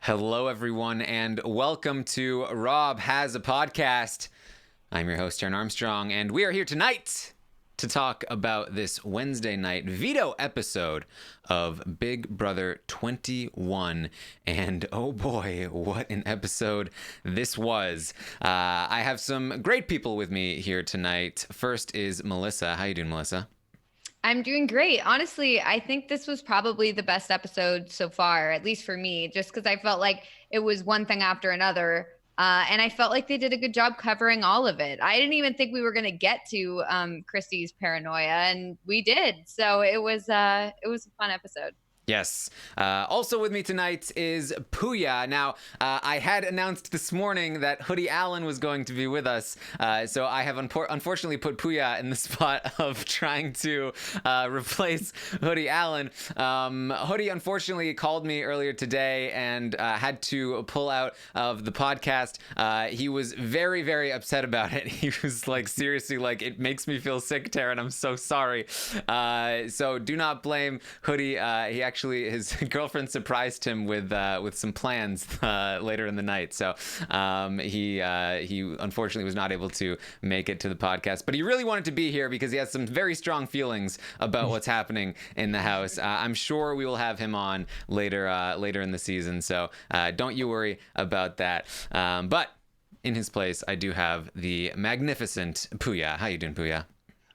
Hello, everyone, and welcome to Rob Has a Podcast. I'm your host, Taran Armstrong, and we are here tonight to talk about this Wednesday night Veto episode of Big Brother 21. And oh boy, what an episode this was. I have some great people with me here tonight. First is Melissa. How you doing, Melissa? I'm doing great. Honestly, I think this was probably the best episode so far, at least for me, just because I felt like it was one thing after another. And I felt like they did a good job covering all of it. I didn't even think we were going to get to Christy's paranoia, and we did. So it was a fun episode. Yes. Also with me tonight is Puya. Now, I had announced this morning that Hoodie Allen was going to be with us, so I have unfortunately put Puya in the spot of trying to replace Hoodie Allen. Hoodie unfortunately called me earlier today and had to pull out of the podcast. He was very, very upset about it. He was like, seriously, like, it makes me feel sick, Taran. I'm so sorry. So do not blame Hoodie. He actually, his girlfriend surprised him with some plans later in the night. So he unfortunately was not able to make it to the podcast, but he really wanted to be here because he has some very strong feelings about what's happening in the house. I'm sure we will have him on later in the season. So don't you worry about that. But in his place, I do have the magnificent Puya. How you doing, Puya?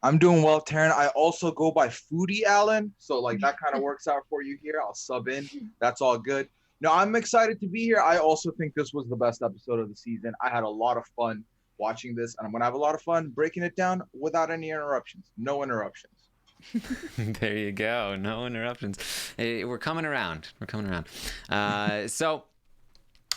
I'm doing well, Taran. I also go by Foodie Allen, so like that kind of works out for you here. I'll sub in. That's all good. No, I'm excited to be here. I also think this was the best episode of the season. I had a lot of fun watching this, and I'm gonna have a lot of fun breaking it down without any interruptions. No interruptions. There you go. No interruptions. Hey, we're coming around. So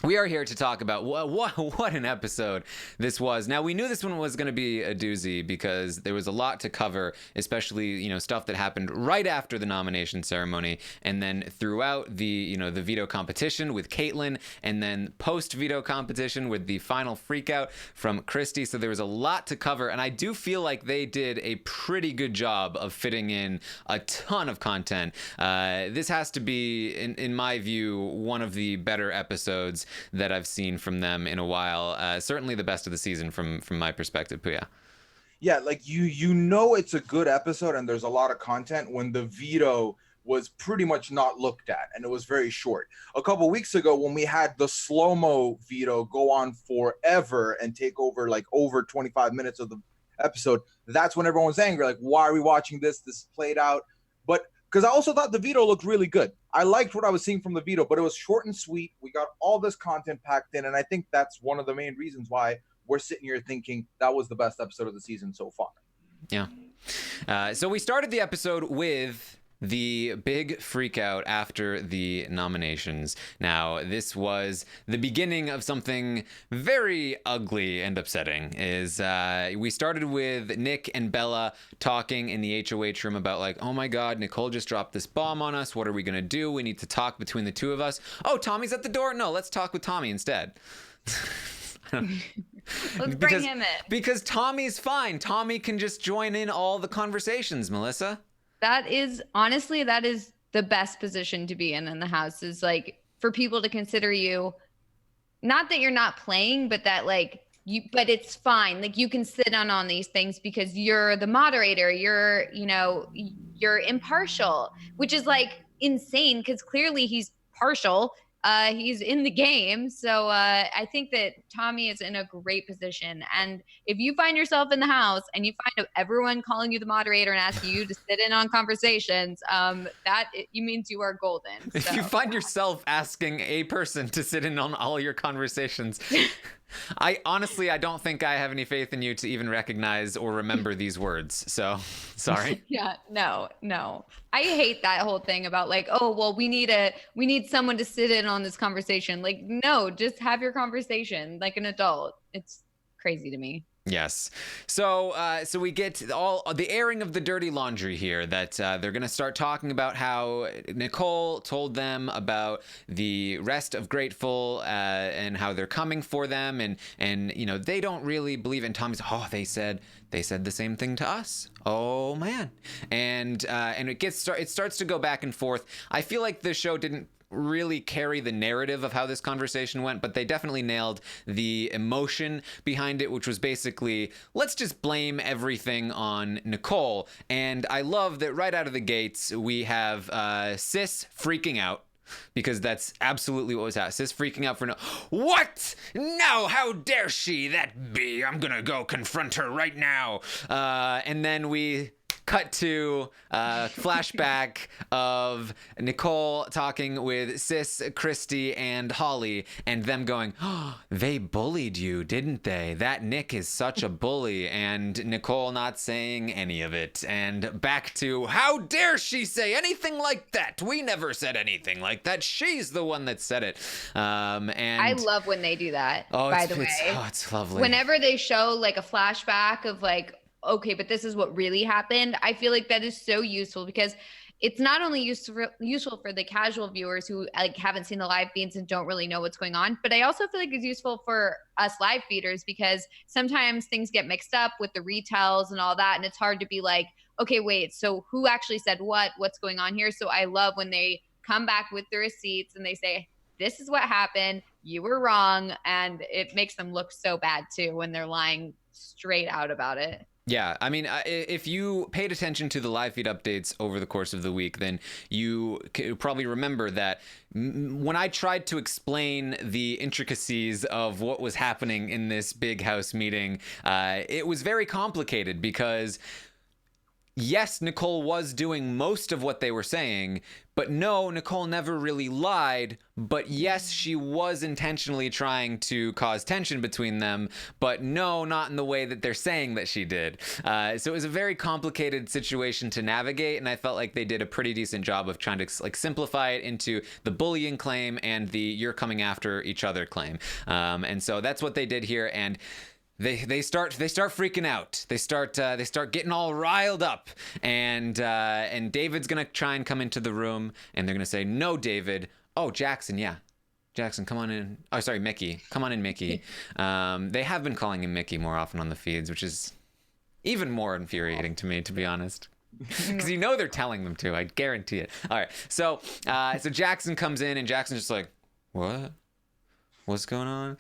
we are here to talk about what an episode this was. Now, we knew this one was going to be a doozy because there was a lot to cover, especially, stuff that happened right after the nomination ceremony and then throughout the veto competition with Kaitlyn and then post-veto competition with the final freakout from Christy. So there was a lot to cover, and I do feel like they did a pretty good job of fitting in a ton of content. This has to be, in my view, one of the better episodes that I've seen from them in a while. Certainly the best of the season from my perspective, Puya. Yeah, like you know it's a good episode and there's a lot of content when the veto was pretty much not looked at and it was very short. A couple weeks ago when we had the slow-mo veto go on forever and take over like over 25 minutes of the episode, that's when everyone was angry. Like, why are we watching this? This played out. But because I also thought the veto looked really good. I liked what I was seeing from the veto, but it was short and sweet. We got all this content packed in, and I think that's one of the main reasons why we're sitting here thinking that was the best episode of the season so far. Yeah. So we started the episode with the big freakout after the nominations. Now, this was the beginning of something very ugly and upsetting. We started with Nick and Bella talking in the HOH room about like, oh my God, Nicole just dropped this bomb on us. What are we going to do? We need to talk between the two of us. Oh, Tommy's at the door? No, let's talk with Tommy instead. Let's bring him in. Because Tommy's fine. Tommy can just join in all the conversations, Melissa. That is the best position to be in the house, is like for people to consider you, not that you're not playing, but that like you, but it's fine. Like you can sit on these things because you're the moderator, you're impartial, which is like insane because clearly he's partial. He's in the game. So I think that Tommy is in a great position. And if you find yourself in the house and you find everyone calling you the moderator and asking you to sit in on conversations, means you are golden. So. If you find yourself asking a person to sit in on all your conversations, I don't think I have any faith in you to even recognize or remember these words. So sorry. Yeah, no. I hate that whole thing about like, oh, well, we need someone to sit in on this conversation. Like, no, just have your conversation like an adult. It's crazy to me. Yes. So we get all the airing of the dirty laundry here, that they're going to start talking about how Nicole told them about the rest of Grateful and how they're coming for them. And they don't really believe in Tommy's. Oh, they said the same thing to us. Oh, man. And it starts to go back and forth. I feel like the show didn't really carry the narrative of how this conversation went, but they definitely nailed the emotion behind it, which was basically, let's just blame everything on Nicole. And I love that right out of the gates, we have Sis freaking out. Because that's absolutely what was happening. Sis freaking out for no. What? No, how dare she? That bee. I'm gonna go confront her right now. And then we cut to flashback of Nicole talking with Sis, Christy, and Holly, and them going, oh, they bullied you, didn't they? That Nick is such a bully, and Nicole not saying any of it. And back to, how dare she say anything like that? We never said anything like that. She's the one that said it. And I love when they do that, by the way. It's lovely. Whenever they show like a flashback of like, okay, but this is what really happened, I feel like that is so useful because it's not only useful for the casual viewers who like haven't seen the live feeds and don't really know what's going on, but I also feel like it's useful for us live feeders because sometimes things get mixed up with the retells and all that, and it's hard to be like, okay, wait, so who actually said what's going on here? So I love when they come back with the receipts and they say, this is what happened, you were wrong, and it makes them look so bad too when they're lying straight out about it. Yeah, I mean, if you paid attention to the live feed updates over the course of the week, then you probably remember that when I tried to explain the intricacies of what was happening in this big house meeting, it was very complicated because yes, Nicole was doing most of what they were saying, but no, Nicole never really lied. But yes, she was intentionally trying to cause tension between them, but no, not in the way that they're saying that she did. So it was a very complicated situation to navigate, and I felt like they did a pretty decent job of trying to like simplify it into the bullying claim and the you're coming after each other claim. And so that's what they did here, and They start freaking out. They start getting all riled up, and David's gonna try and come into the room, and they're gonna say, "No, David. Oh, Jackson, yeah, Jackson, come on in. Oh, sorry, Mickey, come on in, Mickey." They have been calling him Mickey more often on the feeds, which is even more infuriating to me, to be honest. Because you know they're telling them to. I guarantee it. All right, so Jackson comes in, and Jackson's just like, "What? What's going on?"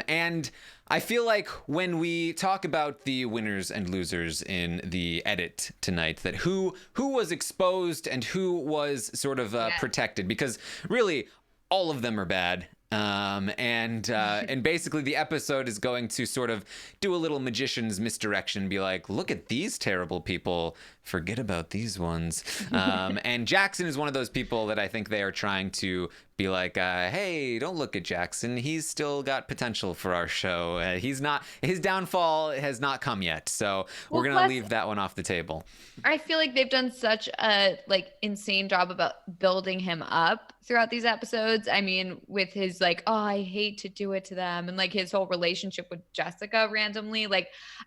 And I feel like when we talk about the winners and losers in the edit tonight, that who was exposed and who was sort of protected, because really all of them are bad. And basically the episode is going to sort of do a little magician's misdirection, be like, look at these terrible people, forget about these ones. And Jackson is one of those people that I think they are trying to be like, hey, don't look at Jackson. He's still got potential for our show. His downfall has not come yet. So we're going to leave that one off the table. I feel like they've done such a insane job about building him up throughout these episodes. I mean, with his oh, I hate to do it to them, and his whole relationship with Jessica randomly.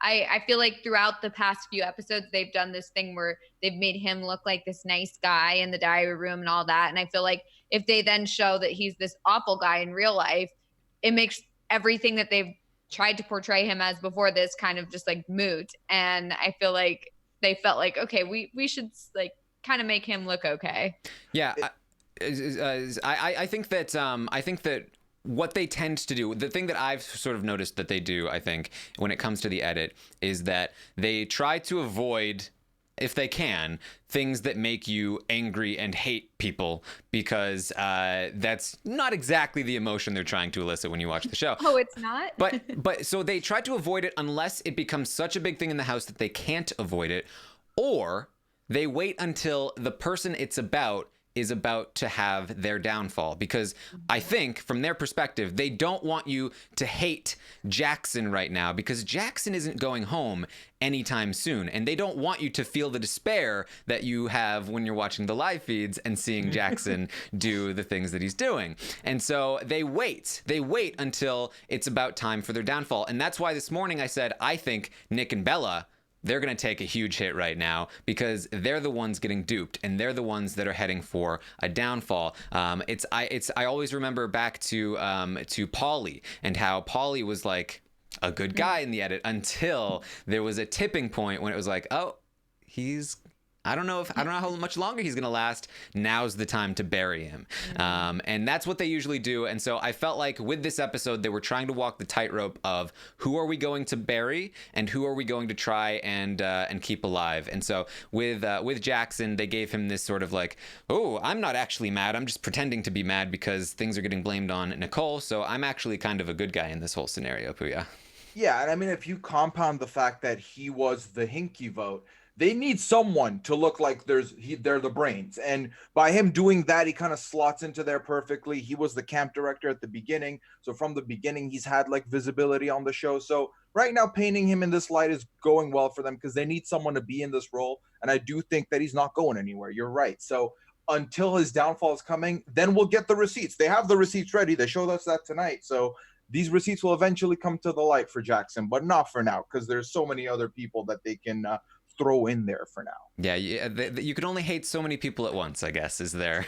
I feel like throughout the past few episodes, they've done this thing where they've made him look like this nice guy in the diary room and all that. And I feel like if they then show that he's this awful guy in real life, it makes everything that they've tried to portray him as before this kind of just moot. And I feel like they felt like, okay, we should kind of make him look okay. Yeah. I think that what they tend to do, the thing that I've sort of noticed that they do, I think, when it comes to the edit, is that they try to avoid, if they can, things that make you angry and hate people, because that's not exactly the emotion they're trying to elicit when you watch the show. Oh, it's not? But so they try to avoid it unless it becomes such a big thing in the house that they can't avoid it, or they wait until the person it's about is about to have their downfall, because I think from their perspective, they don't want you to hate Jackson right now, because Jackson isn't going home anytime soon, and they don't want you to feel the despair that you have when you're watching the live feeds and seeing Jackson do the things that he's doing. And so they wait until it's about time for their downfall. And that's why this morning I said, I think Nick and Bella, they're going to take a huge hit right now, because they're the ones getting duped, and they're the ones that are heading for a downfall. I always remember back to Pauly, and how Pauly was like a good guy in the edit until there was a tipping point when it was like, oh, he's I don't know how much longer he's gonna last. Now's the time to bury him. And that's what they usually do. And so I felt like with this episode, they were trying to walk the tightrope of who are we going to bury and who are we going to try and keep alive. And so with Jackson, they gave him this sort of like, oh, I'm not actually mad. I'm just pretending to be mad because things are getting blamed on Nicole. So I'm actually kind of a good guy in this whole scenario, Puya. Yeah, and I mean, if you compound the fact that he was the hinky vote, they need someone to look like they're the brains. And by him doing that, he kind of slots into there perfectly. He was the camp director at the beginning. So from the beginning, he's had like visibility on the show. So right now, painting him in this light is going well for them because they need someone to be in this role. And I do think that he's not going anywhere. You're right. So until his downfall is coming, then we'll get the receipts. They have the receipts ready. They showed us that tonight. So these receipts will eventually come to the light for Jackson, but not for now because there's so many other people that they can throw in there for now. Yeah, you can only hate so many people at once, I guess, is their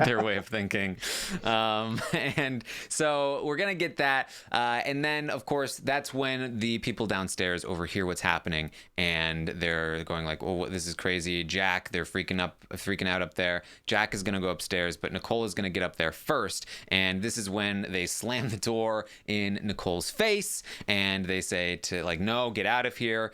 their way of thinking. And so we're gonna get that, and then of course that's when the people downstairs overhear what's happening, and they're going like, "Oh, this is crazy, Jack!" They're freaking out up there. Jack is gonna go upstairs, but Nicole is gonna get up there first, and this is when they slam the door in Nicole's face, and they say to like, "No, get out of here."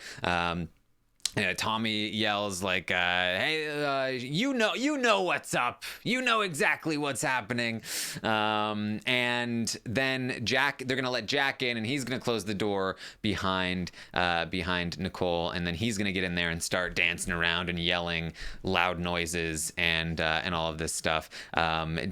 Tommy yells like, "Hey, you know what's up. You know exactly what's happening." And then they're gonna let Jack in, and he's gonna close the door behind Nicole, and then he's gonna get in there and start dancing around and yelling loud noises and all of this stuff. I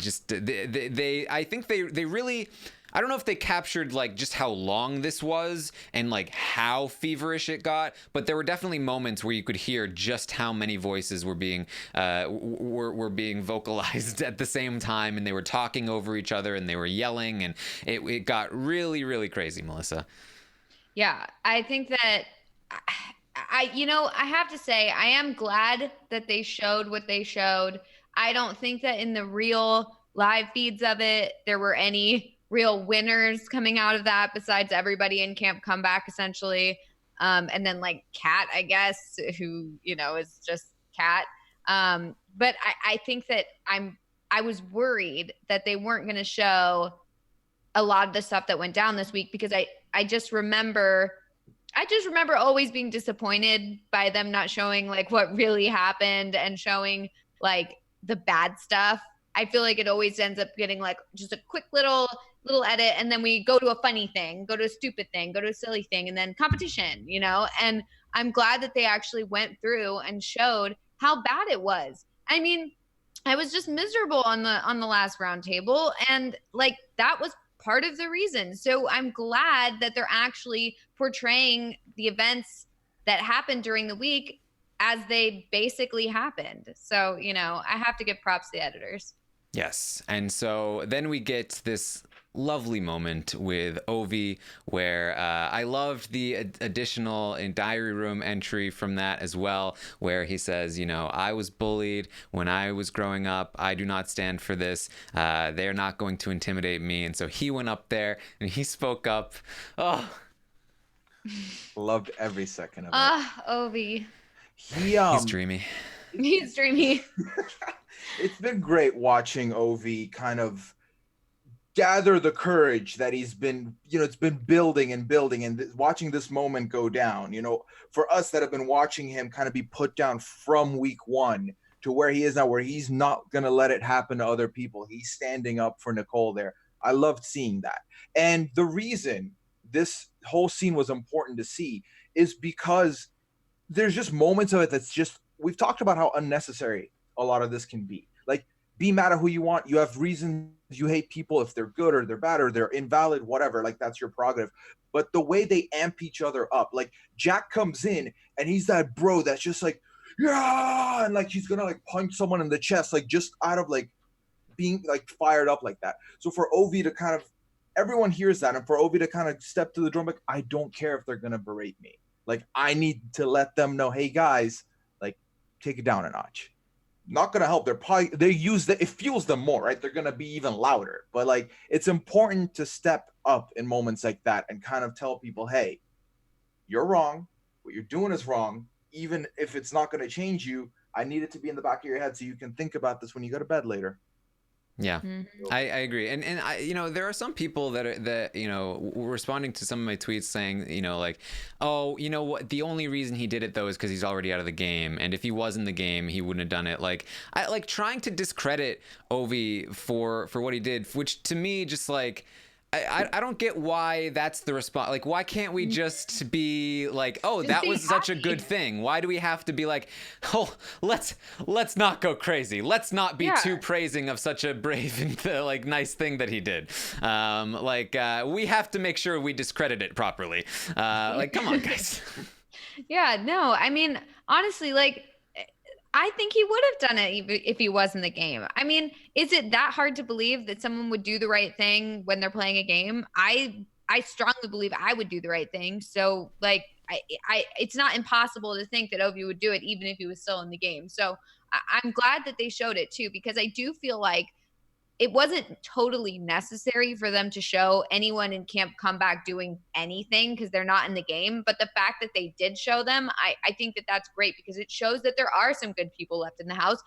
think they really. I don't know if they captured like just how long this was and like how feverish it got, but there were definitely moments where you could hear just how many voices were being vocalized at the same time, and they were talking over each other and they were yelling, and it got really, really crazy, Melissa. Yeah, I think that I have to say I am glad that they showed what they showed. I don't think that in the real live feeds of it there were any real winners coming out of that besides everybody in Camp Comeback essentially, and then like Kat, I guess, who is just Kat. But I think that I was worried that they weren't going to show a lot of the stuff that went down this week because I just remember always being disappointed by them not showing like what really happened and showing like the bad stuff. I feel like it always ends up getting like just a quick little edit, and then we go to a funny thing, go to a stupid thing, go to a silly thing, and then competition, and I'm glad that they actually went through and showed how bad it was. I mean, I was just miserable on the last round table, and like that was part of the reason. So I'm glad that they're actually portraying the events that happened during the week as they basically happened. So, I have to give props to the editors. Yes. And so then we get this lovely moment with Ovi where I loved the additional diary room entry from that as well, where he says, I was bullied when I was growing up. I do not stand for this. They're not going to intimidate me. And so he went up there and he spoke up. Oh, loved every second of it. Ovi. He's dreamy. He's dreamy. It's been great watching Ovi kind of gather the courage that he's been, it's been building and building, and watching this moment go down, for us that have been watching him kind of be put down from week one to where he is now, where he's not going to let it happen to other people. He's standing up for Nicole there. I loved seeing that. And the reason this whole scene was important to see is because there's just moments of it that's just, we've talked about how unnecessary a lot of this can be. Like, be mad at who you want. You have reasons you hate people if they're good or they're bad or they're invalid, whatever. Like, that's your prerogative. But the way they amp each other up, like Jack comes in and he's that bro that's just like, yeah, and like he's gonna like punch someone in the chest, like just out of like being like fired up like that. So for Ovi to kind of, everyone hears that, and for Ovi to kind of step to the drum, like, I don't care if they're gonna berate me. Like, I need to let them know, hey guys, like, take it down a notch. Not gonna help. It fuels them more, right? They're gonna be even louder. But like, it's important to step up in moments like that and kind of tell people, hey, you're wrong. What you're doing is wrong. Even if it's not gonna change you, I need it to be in the back of your head so you can think about this when you go to bed later. Yeah, I agree. And I, there are some people that responding to some of my tweets saying, like, oh, you know what, the only reason he did it though is because he's already out of the game, and if he was in the game he wouldn't have done it. Like, I like trying to discredit Ovi for what he did, which to me just like, I don't get why that's the response. Like, why can't we just be like, oh, that was such a good thing? Why do we have to be like, oh, let's not go crazy. Let's not be too praising of such a brave and like nice thing that he did. We have to make sure we discredit it properly. Like, come on, guys. Yeah, no, I mean, honestly, like, I think he would have done it if he was in the game. I mean, is it that hard to believe that someone would do the right thing when they're playing a game? I strongly believe I would do the right thing. So, like, it's not impossible to think that Ovi would do it even if he was still in the game. So I'm glad that they showed it too, because I do feel like it wasn't totally necessary for them to show anyone in Camp Comeback doing anything because they're not in the game. But the fact that they did show them, I think that that's great, because it shows that there are some good people left in the house.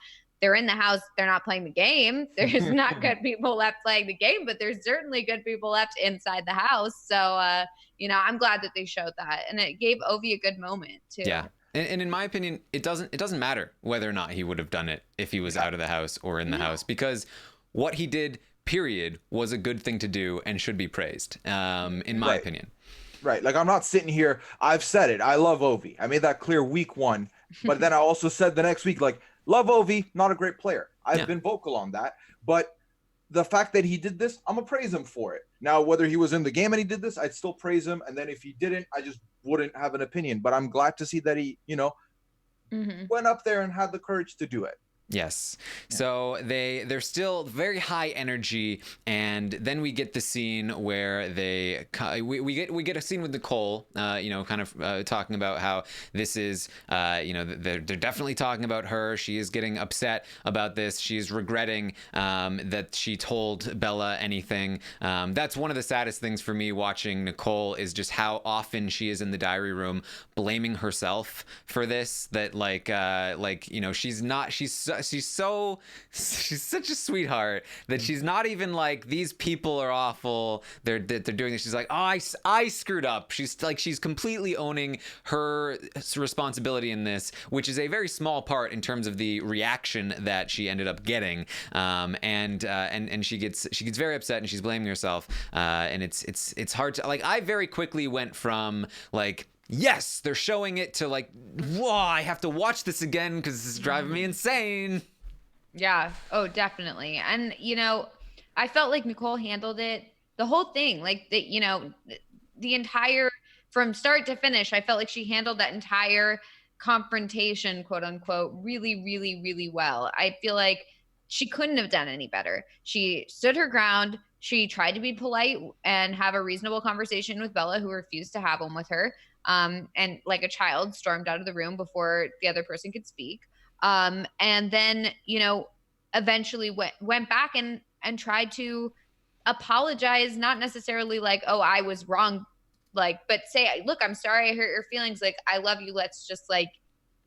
They're in the house. They're not playing the game. There's not good people left playing the game, but there's certainly good people left inside the house. So, I'm glad that they showed that. And it gave Ovi a good moment too. Yeah. And in my opinion, it doesn't matter whether or not he would have done it if he was out of the house or in the house, because what he did, period, was a good thing to do and should be praised, in my opinion. Right. Like, I'm not sitting here. I've said it. I love Ovi. I made that clear week 1. But then I also said the next week, like, love Ovi, not a great player. I've been vocal on that. But the fact that he did this, I'm going to praise him for it. Now, whether he was in the game and he did this, I'd still praise him. And then if he didn't, I just wouldn't have an opinion. But I'm glad to see that he, went up there and had the courage to do it. Yes. So they're still very high energy, and then we get the scene where we get a scene with Nicole, talking about how this is, they're definitely talking about her. She is getting upset about this. She is regretting that she told Bella anything. That's one of the saddest things for me watching Nicole, is just how often she is in the diary room blaming herself for this. That she's such a sweetheart that she's not even like, these people are awful, they're doing this. She's like, oh, I screwed up. She's completely owning her responsibility in this, which is a very small part in terms of the reaction that she ended up getting. And she gets very upset and she's blaming herself. And it's hard to, like, I very quickly went from like, yes, they're showing it, to like, whoa, I have to watch this again because this is driving me insane. Yeah. Oh, definitely. And, I felt like Nicole handled it, the whole thing, like the entire, from start to finish, I felt like she handled that entire confrontation, quote unquote, really, really, really well. I feel like she couldn't have done any better. She stood her ground. She tried to be polite and have a reasonable conversation with Bella, who refused to have one with her. And like a child, stormed out of the room before the other person could speak. And then, eventually went back and tried to apologize, not necessarily like, oh, I was wrong, like, but say, look, I'm sorry I hurt your feelings. Like, I love you. Let's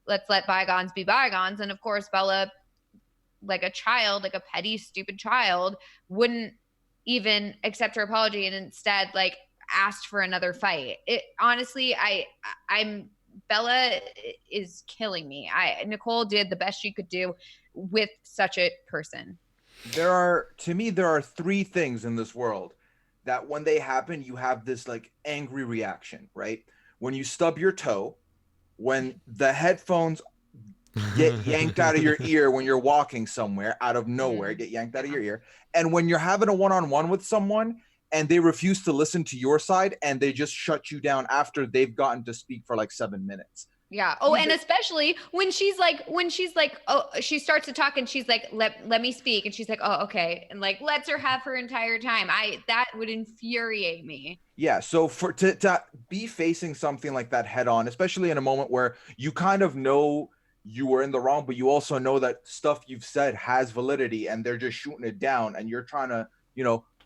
let bygones be bygones. And of course, Bella, like a child, like a petty, stupid child, wouldn't even accept her apology, and instead like asked for another fight. It honestly, Bella is killing me. Nicole did the best she could do with such a person. There are 3 things in this world that when they happen, you have this like angry reaction, right? When you stub your toe, when the headphones get yanked out of your ear when you're walking somewhere out of nowhere, get yanked out of your ear, and when you're having a one-on-one with someone and they refuse to listen to your side and they just shut you down after they've gotten to speak for like 7 minutes. Yeah. Oh, and especially when she's like, oh, she starts to talk and she's like, let me speak. And she's like, oh, okay. And like, lets her have her entire time. That would infuriate me. Yeah. So to be facing something like that head on, especially in a moment where you kind of know you were in the wrong, but you also know that stuff you've said has validity and they're just shooting it down and you're trying to,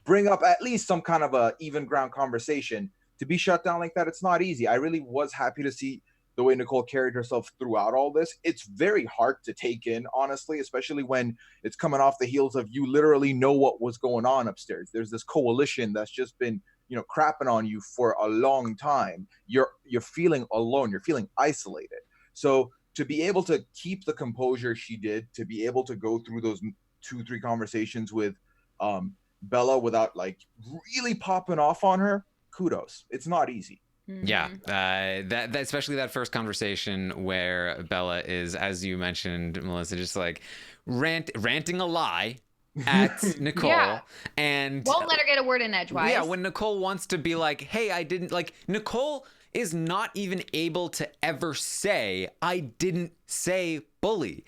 bring up at least some kind of a even ground conversation, to be shut down like that. It's not easy. I really was happy to see the way Nicole carried herself throughout all this, it's very hard to take in, honestly, especially when it's coming off the heels of you literally know what was going on upstairs. There's this coalition that's just been, crapping on you for a long time. You're feeling alone. You're feeling isolated. So to be able to keep the composure she did, to be able to go through those 2-3 conversations with Bella without like really popping off on her, kudos. It's not easy. Yeah, that especially that first conversation where Bella is, as you mentioned, Melissa, just like ranting a lie at Nicole, and won't let her get a word in edgewise. Yeah, when Nicole wants to be like, hey, I didn't, like, Nicole is not even able to ever say, I didn't say bully.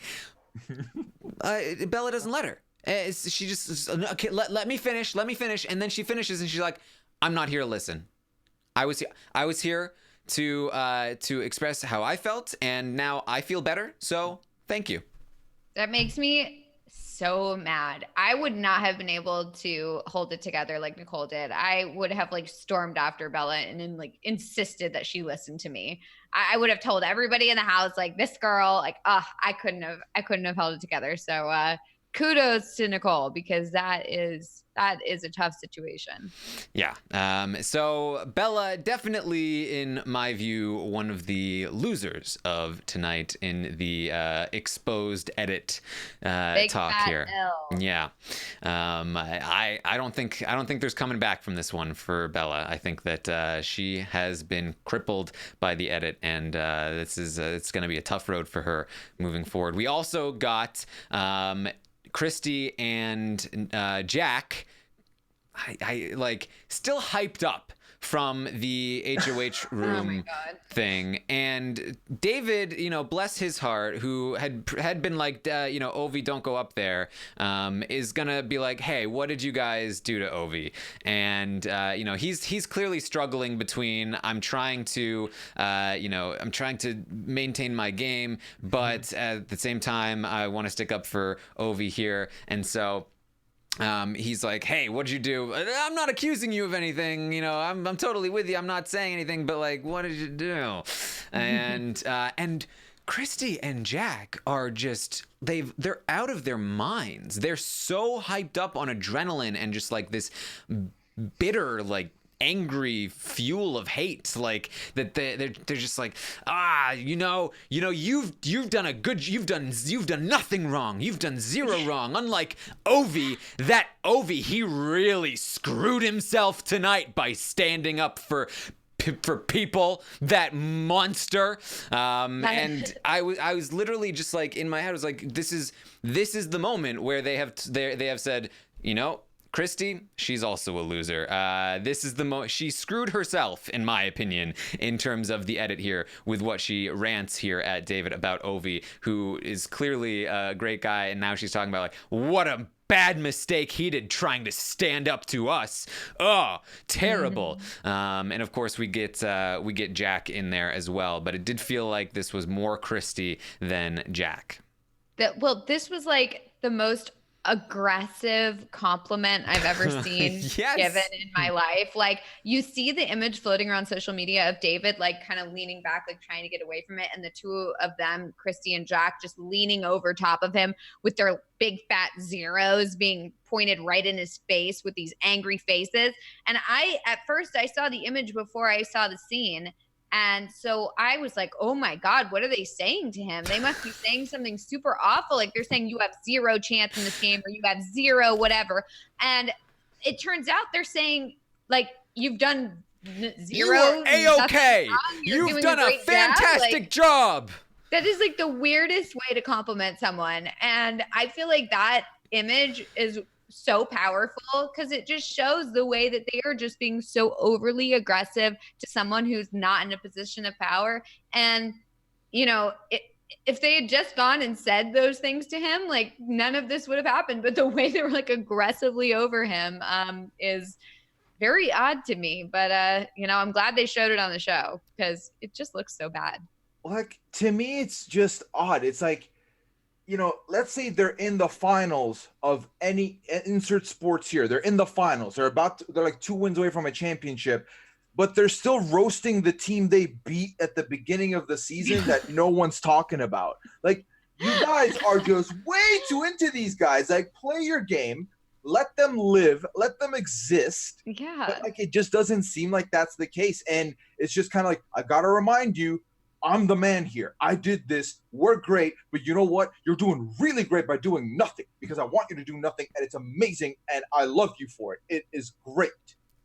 Bella doesn't let her. She just, okay, let me finish, and then she finishes and she's like, I'm not here to listen. I was here to express how I felt, and now I feel better, so thank you. That makes me so mad. I would not have been able to hold it together like Nicole did. I would have like stormed after Bella and then like insisted that she listen to me. I would have told everybody in the house, like, this girl, like, I couldn't have held it together. So kudos to Nicole, because that is a tough situation. Yeah. So Bella, definitely, in my view, one of the losers of tonight in the exposed edit talk here. Yeah. I don't think there's coming back from this one for Bella. I think that she has been crippled by the edit, and it's going to be a tough road for her moving forward. We also got Christy and Jack, I like still hyped up from the HOH room thing, and David, bless his heart, who had been like, Ovi, don't go up there, is gonna be like, hey, what did you guys do to Ovi? And he's clearly struggling between, I'm trying to maintain my game, but at the same time I want to stick up for Ovi here, and so he's like, hey, what'd you do? I'm not accusing you of anything, I'm totally with you, I'm not saying anything, but like, what did you do? And Christy and Jack are just, they're out of their minds. They're so hyped up on adrenaline and just like this bitter, like, angry fuel of hate, like that they're just like, you've done nothing wrong, you've done zero wrong, unlike Ovi. That Ovi, he really screwed himself tonight by standing up for people, that monster. And I was literally just like, in my head, I was like, this is the moment where they have said, Christy, she's also a loser. This is she screwed herself, in my opinion, in terms of the edit here, with what she rants here at David about Ovi, who is clearly a great guy, and now she's talking about like, what a bad mistake he did trying to stand up to us. Oh, terrible. And of course we get Jack in there as well, but it did feel like this was more Christy than Jack. This was like the most aggressive compliment I've ever seen given in my life. Like, you see the image floating around social media of David like kind of leaning back, like trying to get away from it, and the two of them, Christy and Jack, just leaning over top of him with their big fat zeros being pointed right in his face with these angry faces. And at first I saw the image before I saw the scene, and so I was like, oh my God, what are they saying to him? They must be saying something super awful. Like, they're saying you have zero chance in this game, or you have zero whatever. And it turns out they're saying, like, you've done zero. You are A-okay. You've done a fantastic job. That is like the weirdest way to compliment someone. And I feel like that image is so powerful because it just shows the way that they are just being so overly aggressive to someone who's not in a position of power. And, if they had just gone and said those things to him, like, none of this would have happened. But the way they were like aggressively over him is very odd to me. But, I'm glad they showed it on the show because it just looks so bad. Like, to me, it's just odd. It's like, let's say they're in the finals of any insert sports here. They're in the finals. They're like 2 wins away from a championship. but they're still roasting the team they beat at the beginning of the season that no one's talking about. Like, you guys are just way too into these guys. Like, play your game, let them live, let them exist. Yeah. But like, it just doesn't seem like that's the case. And it's just kind of like, I gotta remind you, I'm the man here. I did this. We're great. But you know what? You're doing really great by doing nothing, because I want you to do nothing, and it's amazing, and I love you for it. It is great.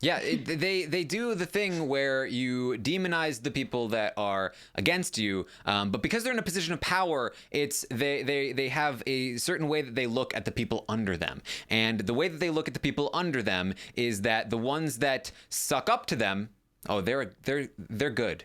Yeah, they do the thing where you demonize the people that are against you, but because they're in a position of power, it's they have a certain way that they look at the people under them, and the way that they look at the people under them is that the ones that suck up to them, oh, they're good.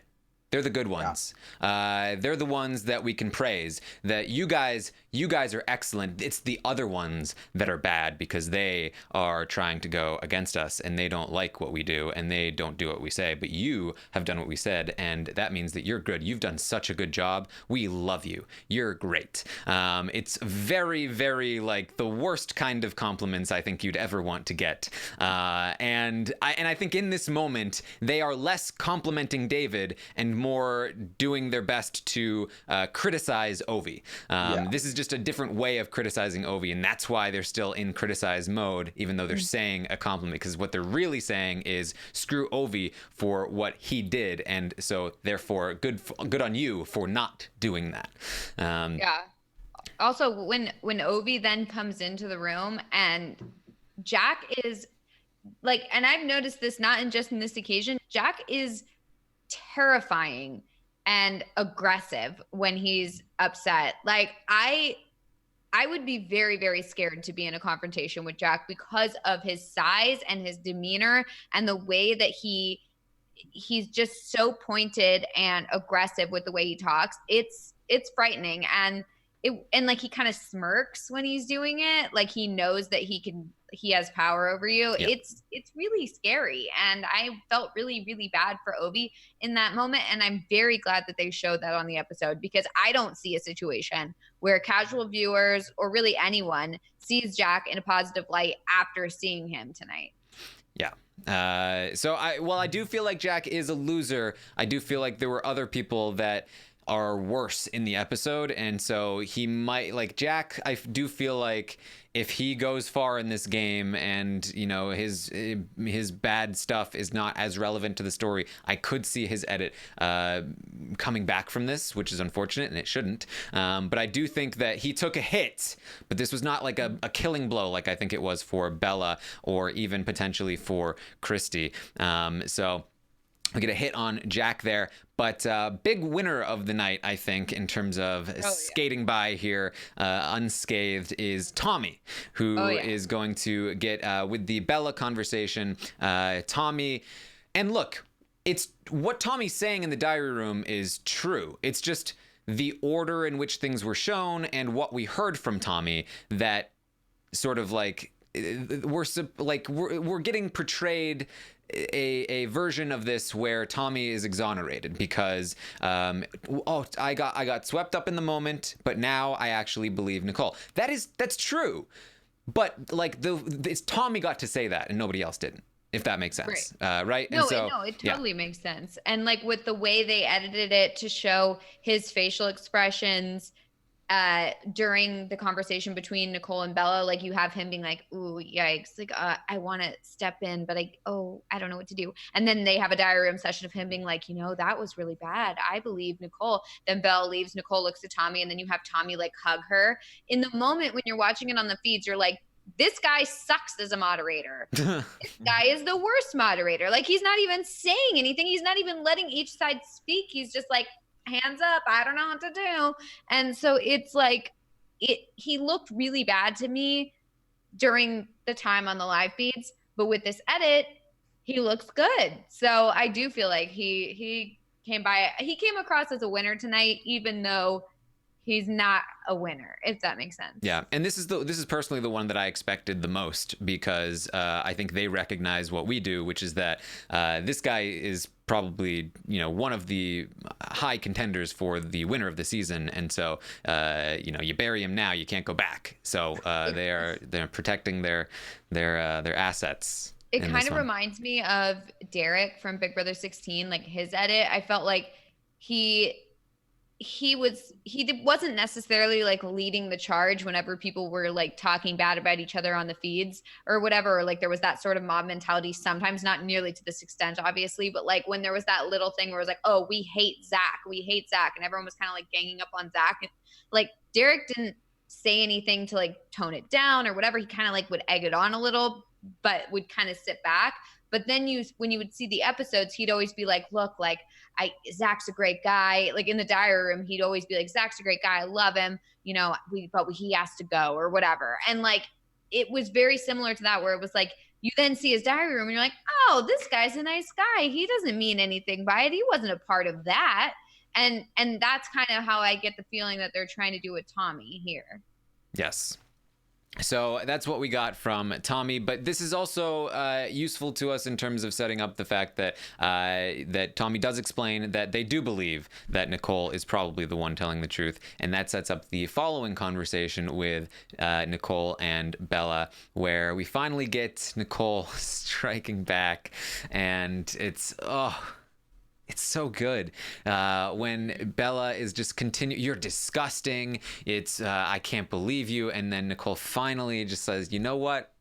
They're the good ones. Yeah. They're the ones that we can praise. That you guys are excellent. It's the other ones that are bad because they are trying to go against us and they don't like what we do and they don't do what we say. But you have done what we said, and that means that you're good. You've done such a good job. We love you. You're great. It's very, very like the worst kind of compliments I think you'd ever want to get. And I think in this moment they are less complimenting David and more doing their best to criticize Ovi. This is just a different way of criticizing Ovi, and that's why they're still in criticize mode, even though they're saying a compliment, because what they're really saying is screw Ovi for what he did, and so therefore good on you for not doing that. Yeah. Also, when Ovi then comes into the room and Jack is like, and I've noticed this not just in this occasion, Jack is terrifying and aggressive when he's upset. Like I would be very, very scared to be in a confrontation with Jack because of his size and his demeanor and the way that he's just so pointed and aggressive with the way he talks. It's frightening, and like he kind of smirks when he's doing it, like he knows that he has power over you. Yep. It's really scary, and I felt really, really bad for Ovi in that moment, and I'm very glad that they showed that on the episode, because I don't see a situation where casual viewers or really anyone sees Jack in a positive light after seeing him tonight. Yeah. So I do feel like Jack is a loser. I do feel like there were other people that are worse in the episode, and so he might, like Jack, I do feel like if he goes far in this game and you know his bad stuff is not as relevant to the story, I could see his edit coming back from this, which is unfortunate and it shouldn't, but I do think that he took a hit, but this was not like a killing blow like I think it was for Bella or even potentially for Christy. So I get a hit on Jack there, but big winner of the night, I think, in terms of skating by here unscathed is Tommy, who is going to get with the Bella conversation. Tommy, and look, it's what Tommy's saying in the diary room is true. It's just the order in which things were shown and what we heard from Tommy that sort of like we're getting portrayed a version of this where Tommy is exonerated because I got swept up in the moment, but now I actually believe Nicole. That's true, but like it's Tommy got to say that and nobody else didn't, if that makes sense. Right? No, it totally makes sense. And like with the way they edited it to show his facial expressions during the conversation between Nicole and Bella, like you have him being like, ooh, yikes, like I want to step in, but I don't know what to do. And then they have a diary room session of him being like, that was really bad. I believe Nicole. Then Bella leaves, Nicole looks at Tommy, and then you have Tommy like hug her. In the moment when you're watching it on the feeds, you're like, this guy sucks as a moderator. This guy is the worst moderator. Like he's not even saying anything. He's not even letting each side speak. He's just like, hands up, I don't know what to do. And so it's like he looked really bad to me during the time on the live feeds, but with this edit he looks good. So I do feel like he came across as a winner tonight, even though he's not a winner, if that makes sense. Yeah, and this is personally the one that I expected the most, because I think they recognize what we do, which is that this guy is probably one of the high contenders for the winner of the season, and so you bury him now, you can't go back. So they're protecting their assets. It in kind this of one. reminds me of Derek from Big Brother 16, like his edit. I felt like he wasn't necessarily like leading the charge whenever people were like talking bad about each other on the feeds or whatever, or like there was that sort of mob mentality, sometimes not nearly to this extent obviously, but like when there was that little thing where it was like, oh, we hate Zach, and everyone was kind of like ganging up on Zach, and like Derek didn't say anything to like tone it down or whatever. He kind of like would egg it on a little, but would kind of sit back. But then when you would see the episodes, he'd always be like, look, like Zach's a great guy. Like in the diary room, he'd always be like, Zach's a great guy. I love him. You know, but he has to go or whatever. And like, it was very similar to that, where it was like, you then see his diary room and you're like, oh, this guy's a nice guy. He doesn't mean anything by it. He wasn't a part of that. And that's kind of how I get the feeling that they're trying to do with Tommy here. Yes. So that's what we got from Tommy, but this is also useful to us in terms of setting up the fact that that Tommy does explain that they do believe that Nicole is probably the one telling the truth, and that sets up the following conversation with Nicole and Bella, where we finally get Nicole striking back, and it's so good when Bella is just you're disgusting. It's I can't believe you. And then Nicole finally just says, you know what?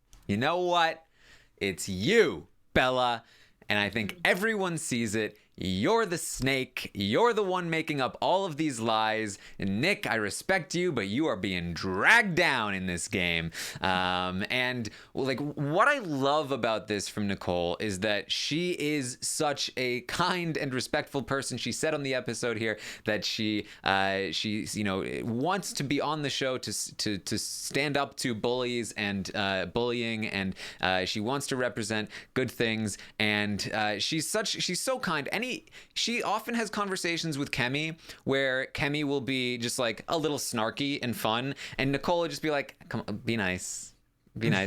It's you, Bella. And I think everyone sees it. You're the snake. You're the one making up all of these lies. And Nick, I respect you, but you are being dragged down in this game. And like what I love about this from Nicole is that she is such a kind and respectful person. She said on the episode here that she wants to be on the show to stand up to bullies and bullying, and she wants to represent good things. And she's so kind. She often has conversations with Kemi where Kemi will be just like a little snarky and fun, and Nicole will just be like, come on, be nice.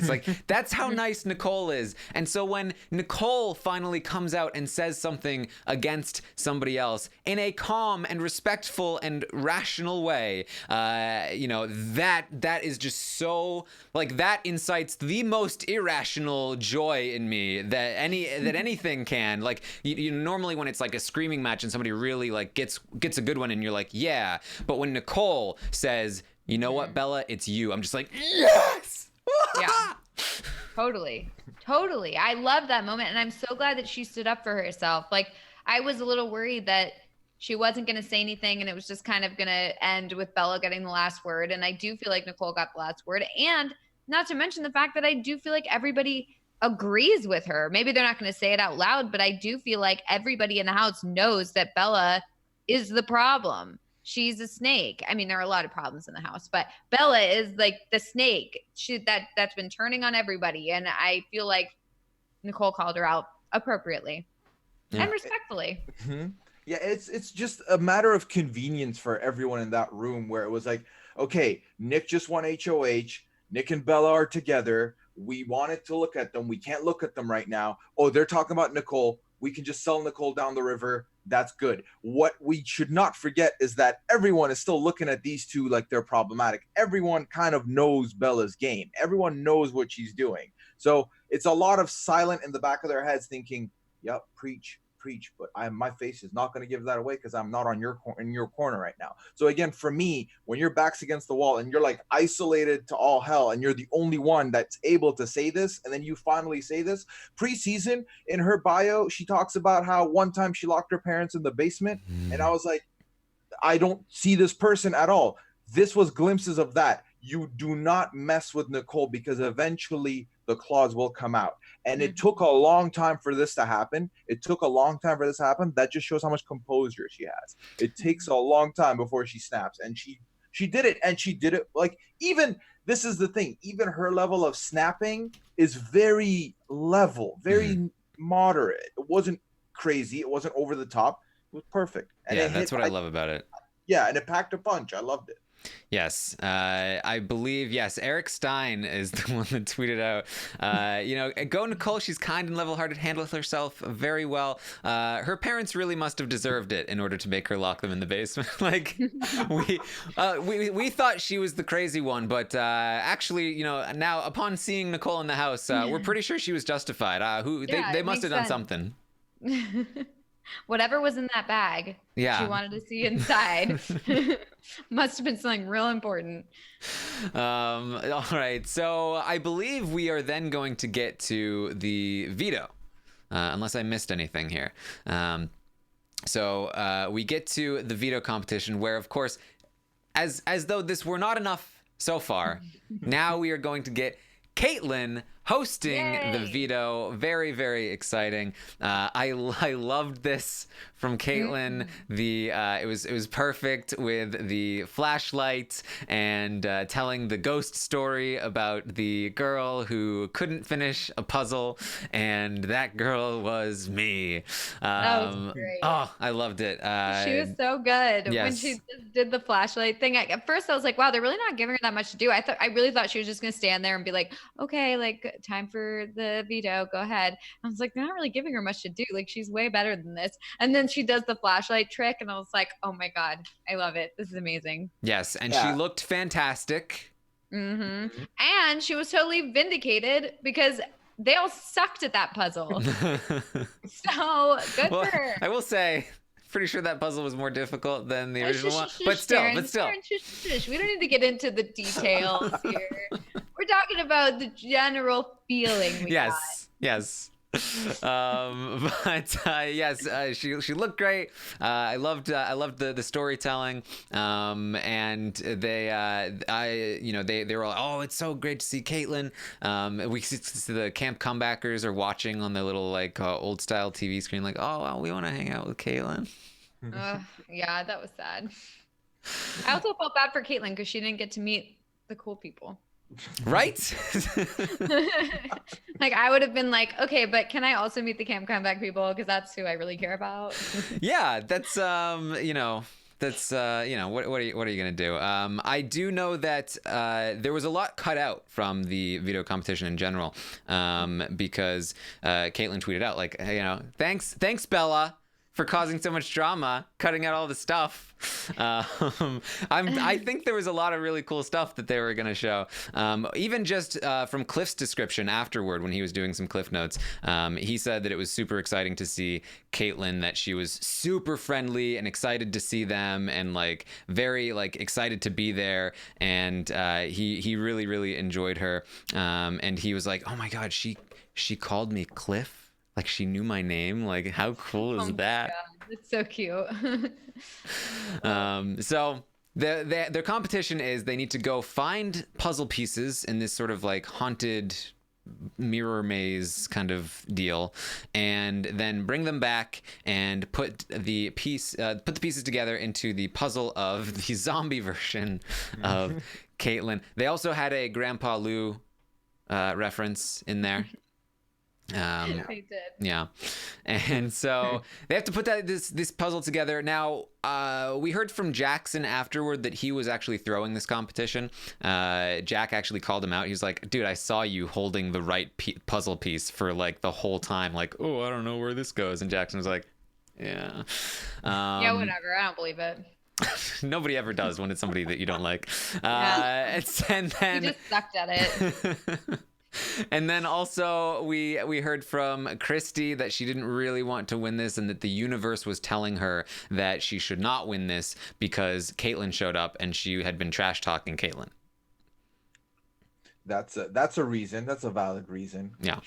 Like that's how nice Nicole is. And so when Nicole finally comes out and says something against somebody else in a calm and respectful and rational way, that is just so, like, that incites the most irrational joy in me that anything can. Like you normally when it's like a screaming match and somebody really like gets a good one and you're like, yeah, but when Nicole says, you know what, Bella, it's you, I'm just like, yes. Yeah, totally. I love that moment, and I'm so glad that she stood up for herself. Like, I was a little worried that she wasn't going to say anything and it was just kind of going to end with Bella getting the last word, and I do feel like Nicole got the last word, and not to mention the fact that I do feel like everybody agrees with her. Maybe they're not going to say it out loud, but I do feel like everybody in the house knows that Bella is the problem. She's a snake. I mean, there are a lot of problems in the house, but Bella is like the snake. That's been turning on everybody. And I feel like Nicole called her out appropriately and respectfully. Mm-hmm. Yeah, it's just a matter of convenience for everyone in that room, where it was like, okay, Nick just won HOH. Nick and Bella are together. We wanted to look at them. We can't look at them right now. Oh, they're talking about Nicole. We can just sell Nicole down the river. That's good. What we should not forget is that everyone is still looking at these two like they're problematic. Everyone kind of knows Bella's game. Everyone knows what she's doing. So it's a lot of silent in the back of their heads thinking, yep, preach, but my face is not going to give that away because I'm not in your corner right now. So again, for me, when your back's against the wall and you're like isolated to all hell and you're the only one that's able to say this, and then you finally say this. Preseason, in her bio, she talks about how one time she locked her parents in the basement, and I was like, I don't see this person at all. This was glimpses of that. You do not mess with Nicole because eventually the claws will come out. And it took a long time for this to happen. That just shows how much composure she has. It takes a long time before she snaps. And she did it. And she did it like, even, this is the thing, even her level of snapping is very level, very moderate. It wasn't crazy. It wasn't over the top. It was perfect. And yeah, that's what I love about it. Yeah, and it packed a punch. I loved it. Yes, I believe, yes, Eric Stein is the one that tweeted out, go Nicole, she's kind and level-hearted, handles herself very well. Her parents really must have deserved it in order to make her lock them in the basement. Like, we thought she was the crazy one, but actually, now upon seeing Nicole in the house, we're pretty sure she was justified. They must have done something. Whatever was in that bag, she wanted to see inside. Must have been something real important. All right, so I believe we are then going to get to the veto, unless I missed anything here. So we get to the veto competition where, of course, as though this were not enough so far, now we are going to get Kaitlyn hosting the veto. Very, very exciting. I loved this from Kaitlyn. It was perfect with the flashlight and telling the ghost story about the girl who couldn't finish a puzzle, and that girl was me. That was great. Oh, I loved it. She was so good. Yes. When she just did the flashlight thing. At first I was like, wow, they're really not giving her that much to do. I really thought she was just gonna stand there and be like, okay, like time for the veto, go ahead. I was like, they're not really giving her much to do. Like, she's way better than this. And then she does the flashlight trick, and I was like, oh my god, I love it. This is amazing. Yes, and she looked fantastic. And she was totally vindicated because they all sucked at that puzzle. So good for her. I will say, pretty sure that puzzle was more difficult than the original one. But still. We don't need to get into the details here. We're talking about the general feeling we got. Yes. She looked great. I loved the storytelling. And they were all, oh, it's so great to see Kaitlyn. We see the camp comebackers are watching on their little old style TV screen, like, oh, well, we want to hang out with Kaitlyn. Yeah, that was sad. I also felt bad for Kaitlyn because she didn't get to meet the cool people. Right? Like, I would have been like, okay, but can I also meet the camp comeback people, because that's who I really care about. Yeah, that's what are you gonna do? I do know that there was a lot cut out from the veto competition in general, because Kaitlyn tweeted out, like, hey, thanks Bella for causing so much drama, cutting out all the stuff. I think there was a lot of really cool stuff that they were going to show. Even just from Cliff's description afterward, when he was doing some Cliff notes, he said that it was super exciting to see Kaitlyn, that she was super friendly and excited to see them, and very excited to be there. And he really, really enjoyed her. And he was like, oh my God, she called me Cliff. Like, she knew my name. Like, how cool is that? God, that's so cute. So their competition is they need to go find puzzle pieces in this sort of haunted mirror maze kind of deal, and then bring them back and put the pieces together into the puzzle of the zombie version of Kaitlyn. They also had a Grandpa Lou reference in there. They did. Yeah, and so they have to put this puzzle together. Now, we heard from Jackson afterward that he was actually throwing this competition. Jack actually called him out. He was like, "Dude, I saw you holding the right puzzle piece for the whole time. Like, oh, I don't know where this goes." And Jackson was like, "Yeah, yeah, whatever. I don't believe it." Nobody ever does when it's somebody that you don't like. And then he just sucked at it. And then also we heard from Christy that she didn't really want to win this, and that the universe was telling her that she should not win this because Kaitlyn showed up and she had been trash talking Kaitlyn. That's a reason. That's a valid reason. Yeah.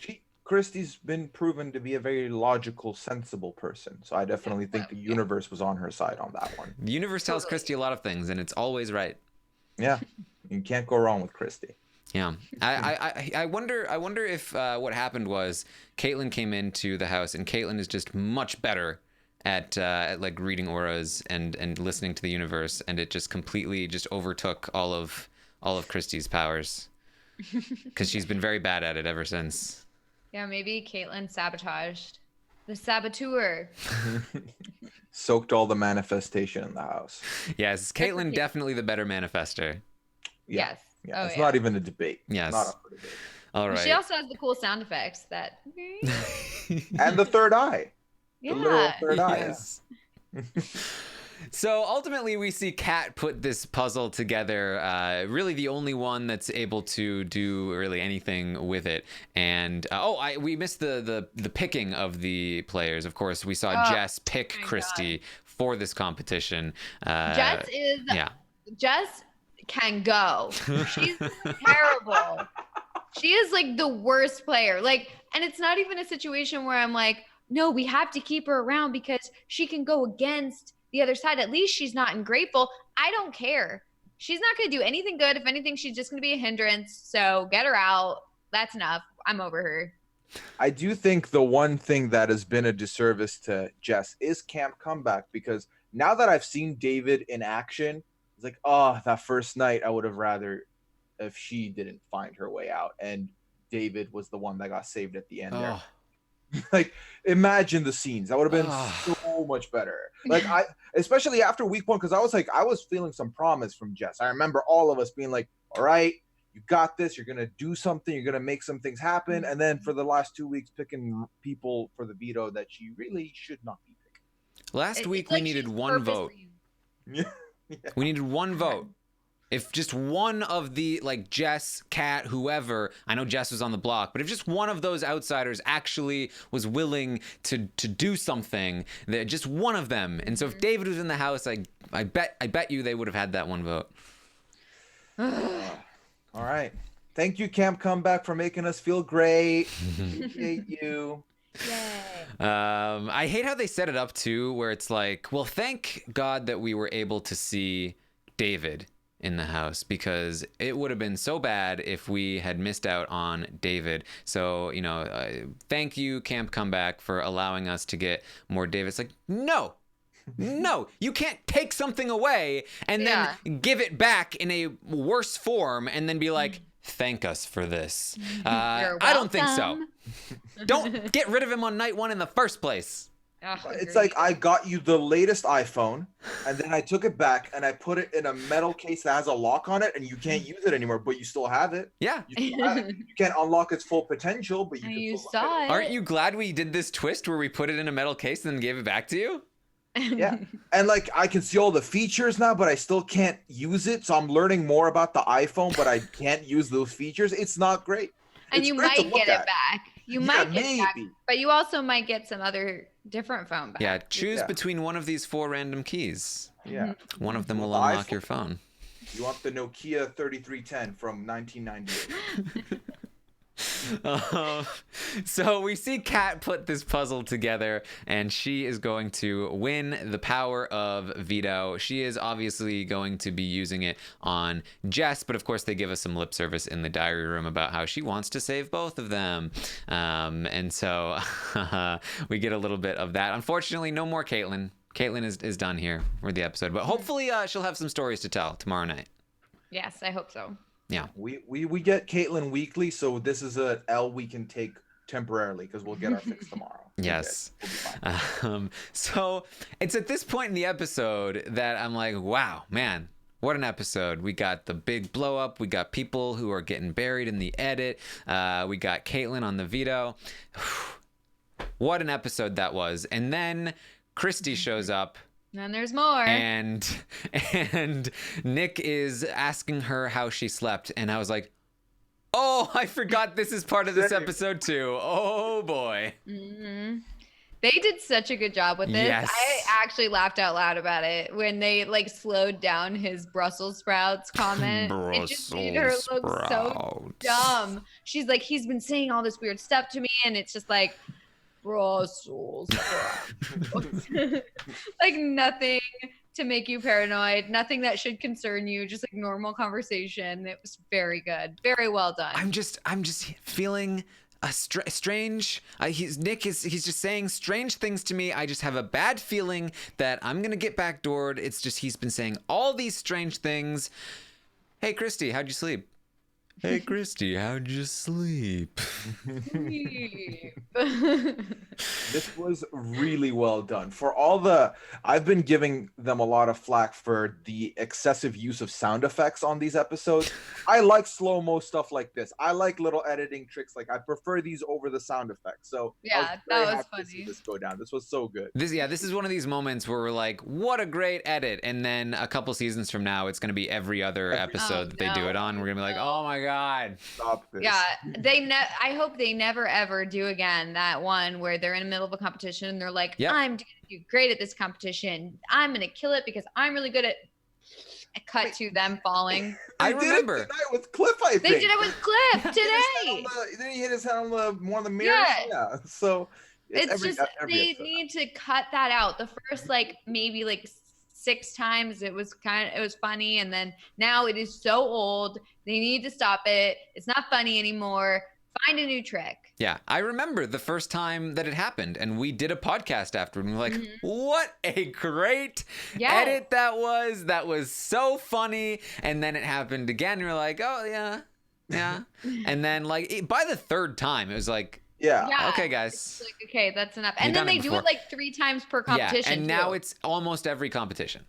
Christy's been proven to be a very logical, sensible person. So I definitely think the universe was on her side on that one. The universe tells Christy a lot of things, and it's always right. Yeah. You can't go wrong with Christy. Yeah, I wonder if what happened was Kaitlyn came into the house, and Kaitlyn is just much better at reading auras and listening to the universe, and it just completely just overtook all of Christy's powers, because she's been very bad at it ever since. Yeah, maybe Kaitlyn sabotaged. The saboteur. Soaked all the manifestation in the house. Yes, Kaitlyn definitely the better manifester. Yeah. Yes. Yeah, Oh, it's yeah. not even a debate. Yes. Not up for debate. All right. She also has the cool sound effects that. And the third eye. Yeah. The literal third eye. Yes. So ultimately, we see Kat put this puzzle together. Really, the only one that's able to do really anything with it. And we missed the picking of the players. Of course, we saw Jess pick Christy for this competition. Jess can go. She's terrible. She is like the worst player. Like, and it's not even a situation where I'm like, no, we have to keep her around because she can go against the other side. At least she's not ungrateful. I don't care. She's not going to do anything good. If anything, she's just going to be a hindrance. So get her out. That's enough. I'm over her. I do think the one thing that has been a disservice to Jess is camp comeback, because now that I've seen David in action, it's like, oh, that first night I would have rather if she didn't find her way out and David was the one that got saved at the end there. Like, imagine the scenes. That would have been so much better. Like, especially after week 1, because I was feeling some promise from Jess. I remember all of us being like, all right, you got this. You're going to do something. You're going to make some things happen. And then for the last 2 weeks, picking people for the veto that she really should not be picking. Last week, we needed one vote. Yeah. We needed one vote. If just one of the, like, Jess, Kat, whoever, I know Jess was on the block, but if just one of those outsiders actually was willing to do something, that just one of them. And so if David was in the house, I bet you they would have had that one vote. All right. Thank you, Camp Comeback, for making us feel great. Appreciate you. Yay. I hate how they set it up too, where it's like, well, thank God that we were able to see David in the house, because it would have been so bad if we had missed out on David. So, thank you, Camp Comeback, for allowing us to get more David. It's like, no, you can't take something away and then give it back in a worse form and then be like, thank us for this. I don't think so. Don't get rid of him on night 1 in the first place. It's like, I got you the latest iPhone, and then I took it back and I put it in a metal case that has a lock on it, and you can't use it anymore, but you still have it. Yeah. You can't unlock its full potential, but you can still saw it. Aren't you glad we did this twist where we put it in a metal case and then gave it back to you? Yeah. And like, I can see all the features now, but I still can't use it. So I'm learning more about the iPhone, but I can't use those features. It's not great. And it's you great might get it back. You might get it back, maybe. but you also might get some other different phone back. Yeah, choose between one of these 4 random keys. Yeah. One of them will unlock your phone. You want the Nokia 3310 from 1998. So we see Kat put this puzzle together, and she is going to win the power of veto. She is obviously going to be using it on Jess, but of course they give us some lip service in the diary room about how she wants to save both of them. And so we get a little bit of that. Unfortunately, no more Kaitlyn. Kaitlyn is done here for the episode, but hopefully she'll have some stories to tell tomorrow night. Yes, I hope so. Yeah. We get Kaitlyn weekly, so this is a L we can take temporarily because we'll get our fix tomorrow. Yes. We'll be fine. So it's at this point in the episode that I'm like, wow, man, what an episode. We got the big blow up. We got people who are getting buried in the edit. We got Kaitlyn on the veto. What an episode that was. And then Christy shows up. And there's more. And Nick is asking her how she slept. And I was like, oh, I forgot this is part of this episode too. Oh, boy. Mm-hmm. They did such a good job with this. Yes. I actually laughed out loud about it when they like slowed down his Brussels sprouts comment. It just made her look so dumb. She's like, he's been saying all this weird stuff to me. And it's just like, Brussels sprouts. Like nothing to make you paranoid, nothing that should concern you, just like normal conversation. It was very good, very well done. I'm just feeling a strange. He's just saying strange things to me. I just have a bad feeling that I'm gonna get backdoored. It's just he's been saying all these strange things. Hey, Christy, how'd you sleep? Hey, Christy, how'd you sleep? This was really well done. I've been giving them a lot of flack for the excessive use of sound effects on these episodes. I like slow-mo stuff like this. I like little editing tricks. Like, I prefer these over the sound effects. So Yeah, I was very that was happy to funny. see this go down. This was so good. This is one of these moments where we're like, what a great edit. And then a couple seasons from now, it's going to be every other episode that they do it on. We're going to be like, oh my God. Stop this. Yeah, I hope they never ever do again that one where they're in the middle of a competition and they're like, Yep. I'm gonna do great at this competition. I'm gonna kill it because I'm really good at. Cut to them falling. I They did it remember. tonight with Cliff, I think. They did it with Cliff today. Then he hit his head on one of the mirrors. Yeah. So It's every just they episode. need to cut that out. The first maybe 6 times it was funny, and then now it is so old. They need to stop it. It's not funny anymore. Find a new trick. Yeah, I remember the first time that it happened, and we did a podcast after, and we were like, what a great edit that was. That was so funny. And then it happened again, and you're like, oh, yeah. And then, by the third time, it was like, Yeah. okay, It's guys. like, okay, that's enough. You've And then done it they do before. it 3 times per competition. Yeah, and now too. it's almost every competition.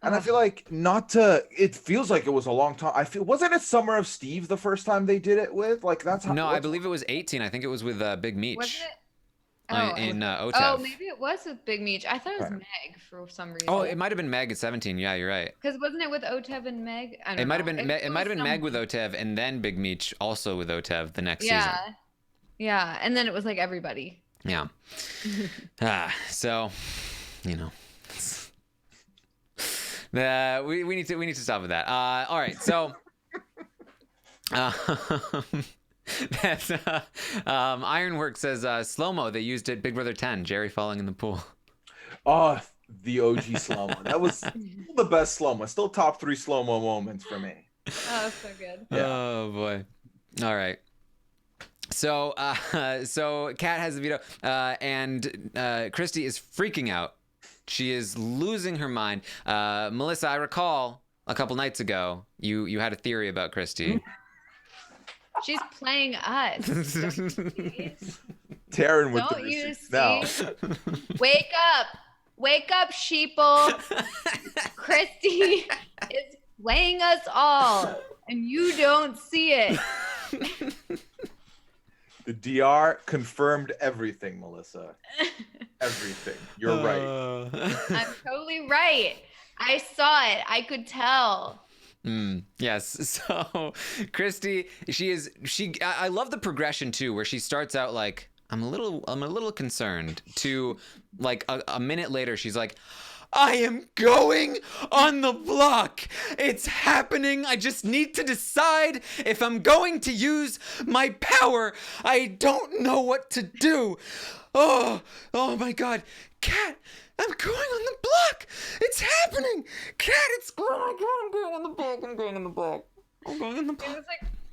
And I feel like it feels like it was a long time. Wasn't it Summer of Steve the first time they did it with? That's how. No, I believe it was 18. I think it was with Big Meech. Was it? In OTEV. Oh, maybe it was with Big Meech. I thought it was Meg for some reason. Oh, it might have been Meg at 17. Yeah, you're right. Because wasn't it with OTEV and Meg? I don't know. It might have been it might have been Meg some- with OTEV and then Big Meech also with OTEV the next season. Yeah, and then it was everybody. Yeah. So, we need to stop with that. All right, so that's Ironwork says slow-mo they used it Big Brother 10, Jerry falling in the pool. Oh, the OG slow-mo. That was the best slow-mo. Still top 3 slow-mo moments for me. Oh, so good. Yeah. Oh boy. All right. So Kat has the veto, and Christy is freaking out. She is losing her mind. Melissa, I recall a couple nights ago you had a theory about Christy. She's playing us. Taryn with Don't the you receipts now. see? Wake up, sheeple. Christy is playing us all, and you don't see it. The DR confirmed everything, Melissa. Everything. You're right. I'm totally right. I saw it. I could tell. Yes. So Christy, I love the progression too, where she starts out like, I'm a little concerned, to a minute later she's like, I am going on the block. It's happening. I just need to decide if I'm going to use my power. I don't know what to do. Oh my God. Kat, I'm going on the block. It's happening. Kat, I'm going on the block. I'm going on the block. I'm going on the It block. was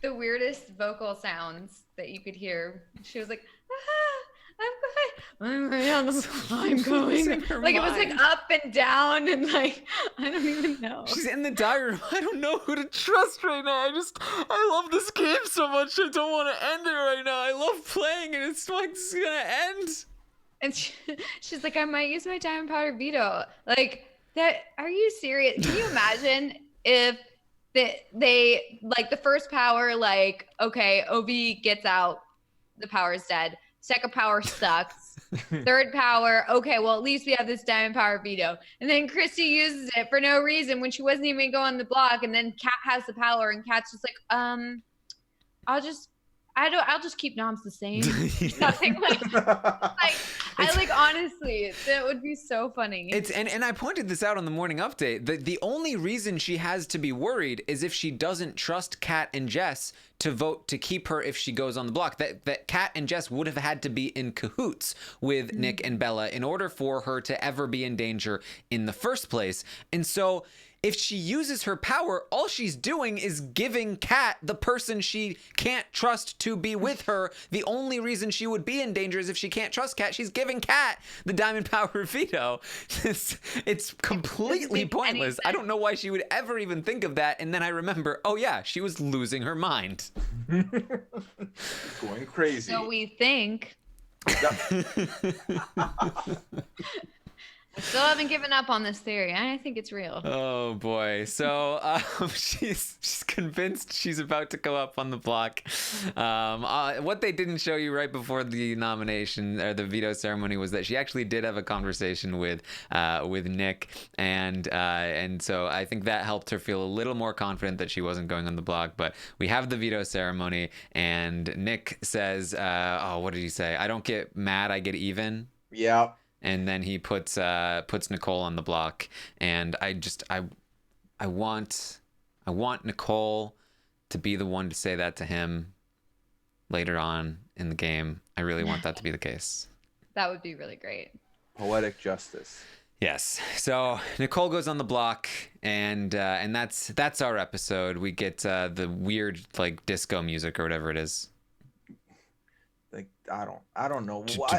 the weirdest vocal sounds that you could hear. She was like, I'm going on the block. I'm going. Losing her It was mind. up and down and I don't even know. She's in the diary room. I don't know who to trust right now. I love this game so much. I don't want to end it right now. I love playing and it's gonna end. And she's like, I might use my diamond powder veto. That, are you serious? Can you imagine if they the first power, okay, OV gets out, the power is dead. Second power sucks. Third power, okay, well, at least we have this diamond power veto. And then Christy uses it for no reason when she wasn't even going the block. And then Kat has the power, and Kat's just like, I'll just keep noms the same. Nothing honestly, that would be so funny. And I pointed this out on the morning update. The only reason she has to be worried is if she doesn't trust Kat and Jess to vote to keep her if she goes on the block. That Kat and Jess would have had to be in cahoots with Nick and Bella in order for her to ever be in danger in the first place. And so if she uses her power, all she's doing is giving Kat, the person she can't trust to be with her. The only reason she would be in danger is if she can't trust Kat. She's giving Kat the diamond power veto. It's completely pointless. I don't know why she would ever even think of that. And then I remember, oh yeah, she was losing her mind. Going crazy. So we think. I still haven't given up on this theory. I think it's real. Oh boy! So she's convinced she's about to go up on the block. What they didn't show you right before the nomination or the veto ceremony was that she actually did have a conversation with Nick, and so I think that helped her feel a little more confident that she wasn't going on the block. But we have the veto ceremony, and Nick says, "Oh, what did he say? I don't get mad, I get even." Yeah. And then he puts Nicole on the block, and I want Nicole to be the one to say that to him later on in the game. I really want that to be the case. That would be really great. Poetic justice. Yes. So Nicole goes on the block, and that's our episode. We get the weird like disco music or whatever it is. Like I don't know what.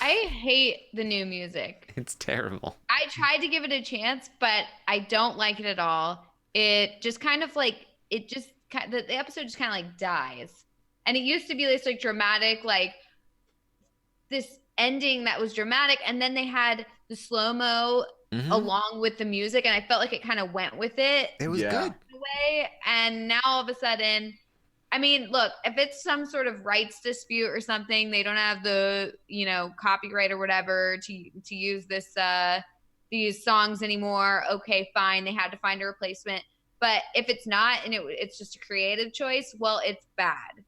I hate the new music. It's terrible. I tried to give it a chance, but I don't like it at all. It just kind of like the episode just kind of like dies. And it used to be this like dramatic, like this ending that was dramatic, and then they had the slow-mo along with the music, and I felt like it kind of went with it. It was good. In a way, and now all of a sudden, I mean, look, if it's some sort of rights dispute or something, they don't have the, copyright or whatever to use these songs anymore. Okay, fine. They had to find a replacement. But if it's not, and it's just a creative choice, well, it's bad.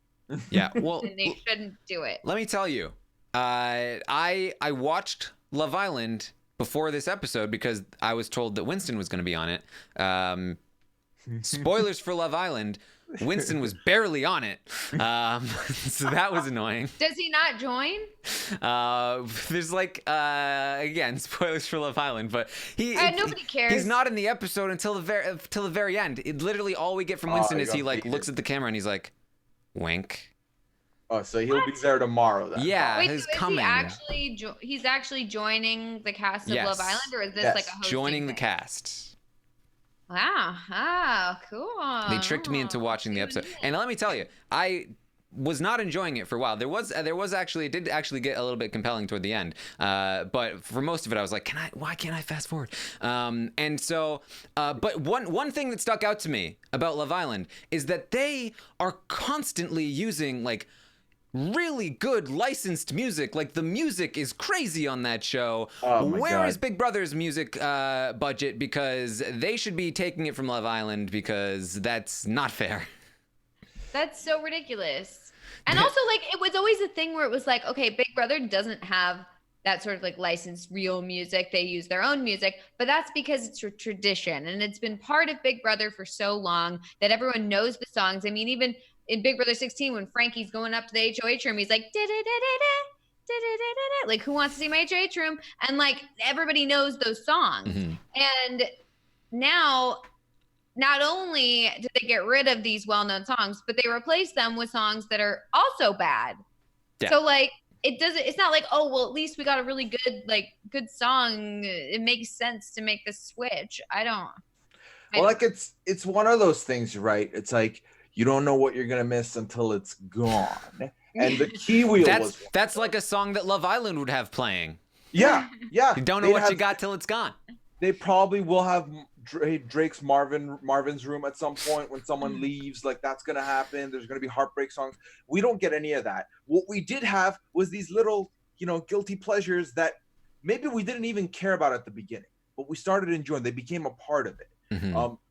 Yeah, well, and they shouldn't do it. Let me tell you, I watched Love Island before this episode because I was told that Winston was going to be on it. Spoilers for Love Island. Winston was barely on it, so that was annoying. Does he not join? There's again, spoilers for Love Island, but nobody cares. He's not in the episode until the very end. Literally all we get from Winston is he looks at the camera and he's like, wink. Oh, so he'll be there tomorrow then. Yeah, wait, he's so coming. He's actually joining the cast of Love Island, or is this like a hosting joining thing? the cast? Wow. Oh, cool. They tricked me into watching the episode. And let me tell you, I was not enjoying it for a while. There was actually, it did actually get a little bit compelling toward the end. But for most of it, I was like, why can't I fast forward? And so, but one thing that stuck out to me about Love Island is that they are constantly using really good licensed music. Like the music is crazy on that show. Oh my Where God. is Big Brother's music budget? Because they should be taking it from Love Island, because that's not fair. That's so ridiculous. And also, it was always a thing where it was like, okay, Big Brother doesn't have that sort of licensed real music. They use their own music, but that's because it's a tradition, and it's been part of Big Brother for so long that everyone knows the songs. I mean, even in Big Brother 16, when Frankie's going up to the HOH room, he's like, da-da-da-da-da, like, who wants to see my HOH room? And everybody knows those songs. And now, not only did they get rid of these well-known songs, but they replace them with songs that are also bad. Yeah. So it's not like, oh, well, at least we got a really good song. It makes sense to make this switch. It's one of those things, right? It's like, you don't know what you're gonna miss until it's gone. And the key wheel that's like a song that Love Island would have playing. Yeah. You don't know what you got till it's gone. They probably will have Drake's Marvin's Room at some point when someone leaves. That's gonna happen. There's gonna be heartbreak songs. We don't get any of that. What we did have was these little, guilty pleasures that maybe we didn't even care about at the beginning, but we started enjoying. They became a part of it.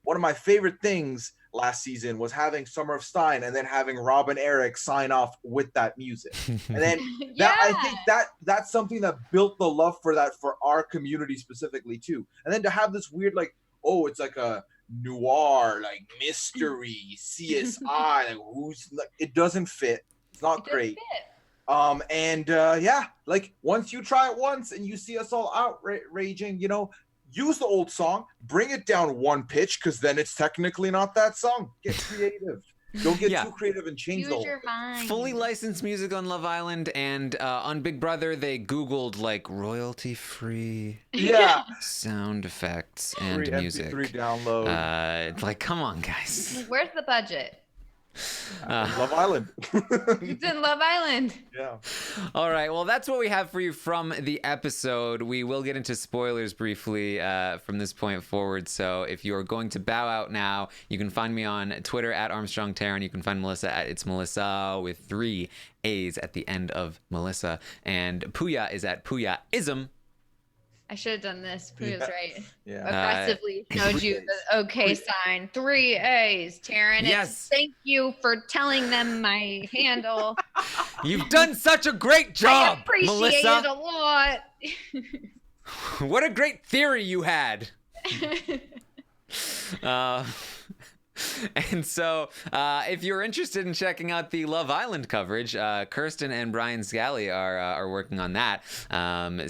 One of my favorite things last season was having Summer of Stein and then having Rob and Eric sign off with that music. And then I think that's something that built the love for that for our community specifically too. And then to have this weird it's like a noir, mystery, CSI, it doesn't fit. It's not great. Once you try it once and you see us all outraging, use the old song, bring it down one pitch, because then it's technically not that song. Get creative. Don't get too creative and change the whole your mind. Fully licensed music on Love Island, and on Big Brother they Googled royalty-free sound effects and free music. MP3 download. Come on, guys. Where's the budget? Love Island. It's in Love Island. Yeah. All right. Well, that's what we have for you from the episode. We will get into spoilers briefly from this point forward. So if you're going to bow out now, you can find me on Twitter at Armstrong Taran. You can find Melissa at It's Melissa with 3 A's at the end of Melissa. And Puya is at Puyaism. I should have done this. Puya's right. Yeah. Aggressively showed you the okay sign. 3 A's, Taran. Yes. Thank you for telling them my handle. You've done such a great job, I appreciate Melissa. it a lot. What a great theory you had. And so, if you're interested in checking out the Love Island coverage, Kirsten and Brian Scally are working on that.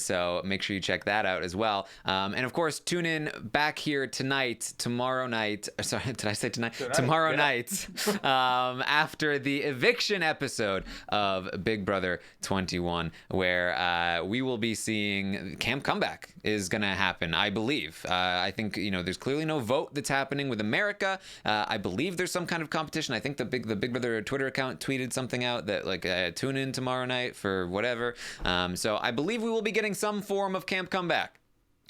So make sure you check that out as well. And of course, tune in back here tomorrow night. Sorry, did I say tonight? Tomorrow night, after the eviction episode of Big Brother 21, where we will be seeing Camp Comeback is going to happen, I believe. I think, there's clearly no vote that's happening with America. I believe there's some kind of competition. I think the Big Brother Twitter account tweeted something out that tune in tomorrow night for whatever. So I believe we will be getting some form of Camp Comeback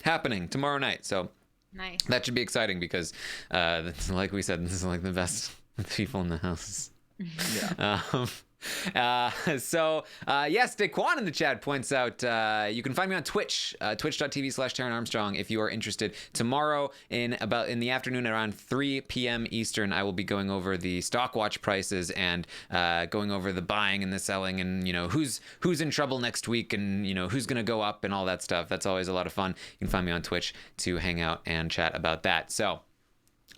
happening tomorrow night. So Nice. that should be exciting because, like we said, this is like the best people in the house. Yeah. Yes, Daquan in the chat points out you can find me on Twitch, twitch.tv/Taran Armstrong if you are interested. Tomorrow in the afternoon around 3 p.m. Eastern, I will be going over the stock watch prices and going over the buying and the selling and who's in trouble next week and who's gonna go up and all that stuff. That's always a lot of fun. You can find me on Twitch to hang out and chat about that. So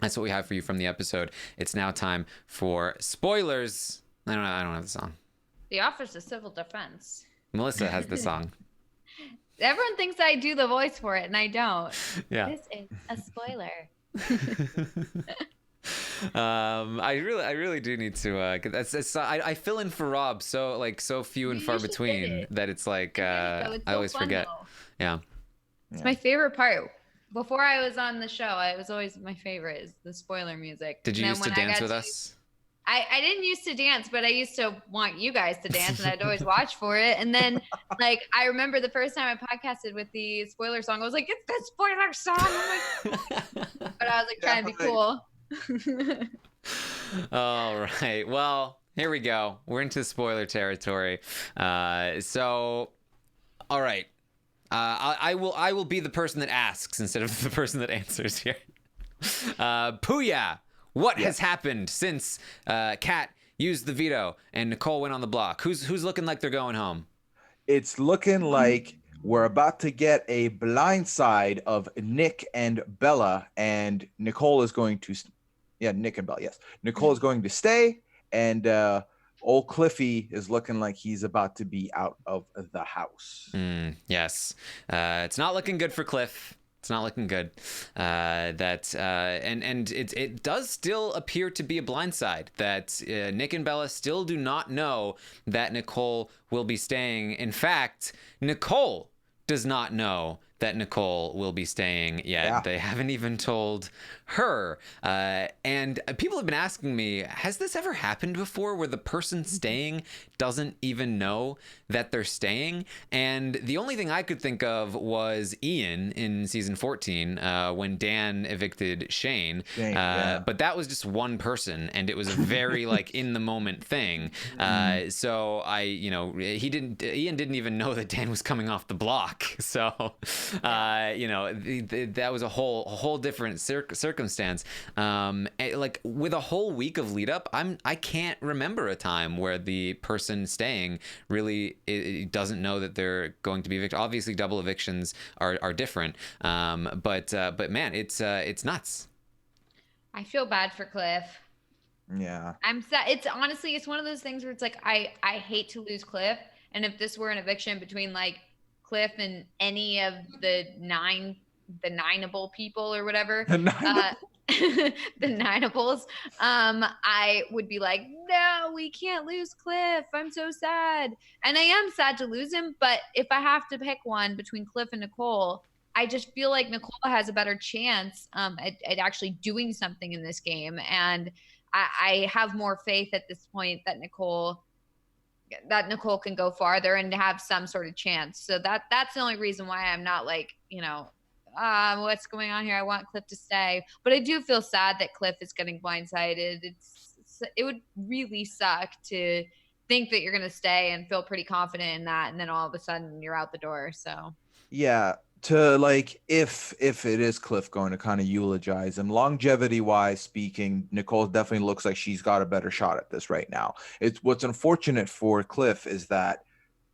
that's what we have for you from the episode. It's now time for spoilers. I don't have the song. The Office of Civil Defense. Melissa has the song. Everyone thinks I do the voice for it, and I don't. Yeah. This is a spoiler. I really do need to get that. I fill in for Rob so few and You far usually between did it. that it's like It's I so always fun, forget. though. Yeah. It's my favorite part. Before I was on the show, it was always my favorite is the spoiler music. Did you And used to then when I dance got with to- us? I didn't used to dance, but I used to want you guys to dance, and I'd always watch for it. And then, I remember the first time I podcasted with the spoiler song, I was like, "It's the spoiler song!" But I was trying to be cool. All right. Well, here we go. We're into spoiler territory. So, all right. I will be the person that asks instead of the person that answers here. Puya, what has happened since Kat used the veto and Nicole went on the block? Who's looking like they're going home? It's looking like we're about to get a blind side of Nick and Bella, and Nicole is going to, Nick and Bella, yes. Nicole is going to stay, and old Cliffy is looking like he's about to be out of the house. Yes. It's not looking good for Cliff. It's not looking good. And it does still appear to be a blindside that Nick and Bella still do not know that Nicole will be staying. In fact, Nicole does not know that Nicole will be staying yet. Yeah. They haven't even told her. And people have been asking me, has this ever happened before where the person staying doesn't even know that they're staying? And the only thing I could think of was Ian in season 14 when Dan evicted Shane. But that was just one person, and it was a very in the moment thing. So Ian didn't even know that Dan was coming off the block. So that was a whole different circumstance. With a whole week of lead up, I can't remember a time where the person staying really doesn't know that they're going to be evicted. Obviously, double evictions are different. But man, it's nuts. I feel bad for Cliff. Yeah. I'm sad. It's honestly, it's one of those things where it's I hate to lose Cliff. And if this were an eviction between Cliff and any of the nineable people or whatever, the nineables, I would be like, no, we can't lose Cliff. I'm so sad. And I am sad to lose him. But if I have to pick one between Cliff and Nicole, I just feel like Nicole has a better chance at actually doing something in this game. And I have more faith at this point that Nicole can go farther and have some sort of chance. So that's the only reason why I'm not like, what's going on here? I want Cliff to stay. But I do feel sad that Cliff is getting blindsided. It would really suck to think that you're going to stay and feel pretty confident in that, and then all of a sudden you're out the door. So Yeah, to like if it is Cliff going to kind of eulogize him, longevity wise speaking, Nicole definitely looks like she's got a better shot at this right now. It's what's unfortunate for Cliff is that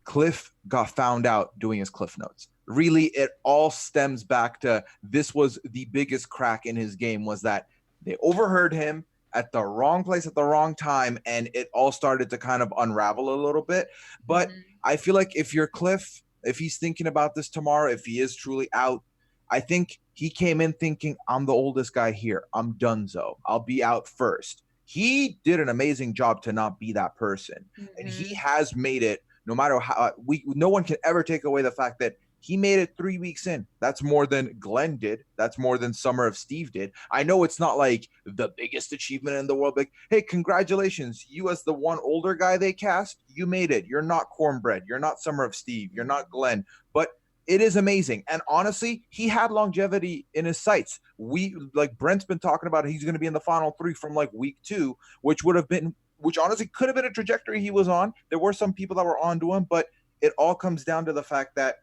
Cliff got found out doing his Cliff Notes. Really, it all stems back to this was the biggest crack in his game, was that they overheard him at the wrong place at the wrong time, and it all started to kind of unravel a little bit. But I feel like if you're Cliff, if he's thinking about this tomorrow, if he is truly out, I think he came in thinking, I'm the oldest guy here. I'm donezo. I'll be out first. He did an amazing job to not be that person. And he has made it, no matter how, no one can ever take away the fact that he made it 3 weeks in. That's more than Glenn did. That's more than Summer of Steve did. I know it's not like the biggest achievement in the world. Like, hey, congratulations. You as the one older guy they cast, you made it. You're not Cornbread. You're not Summer of Steve. You're not Glenn. But it is amazing. And honestly, he had longevity in his sights. Like Brent's been talking about, he's going to be in the final 3 from like week 2, which honestly could have been a trajectory he was on. There were some people that were onto him, but it all comes down to the fact that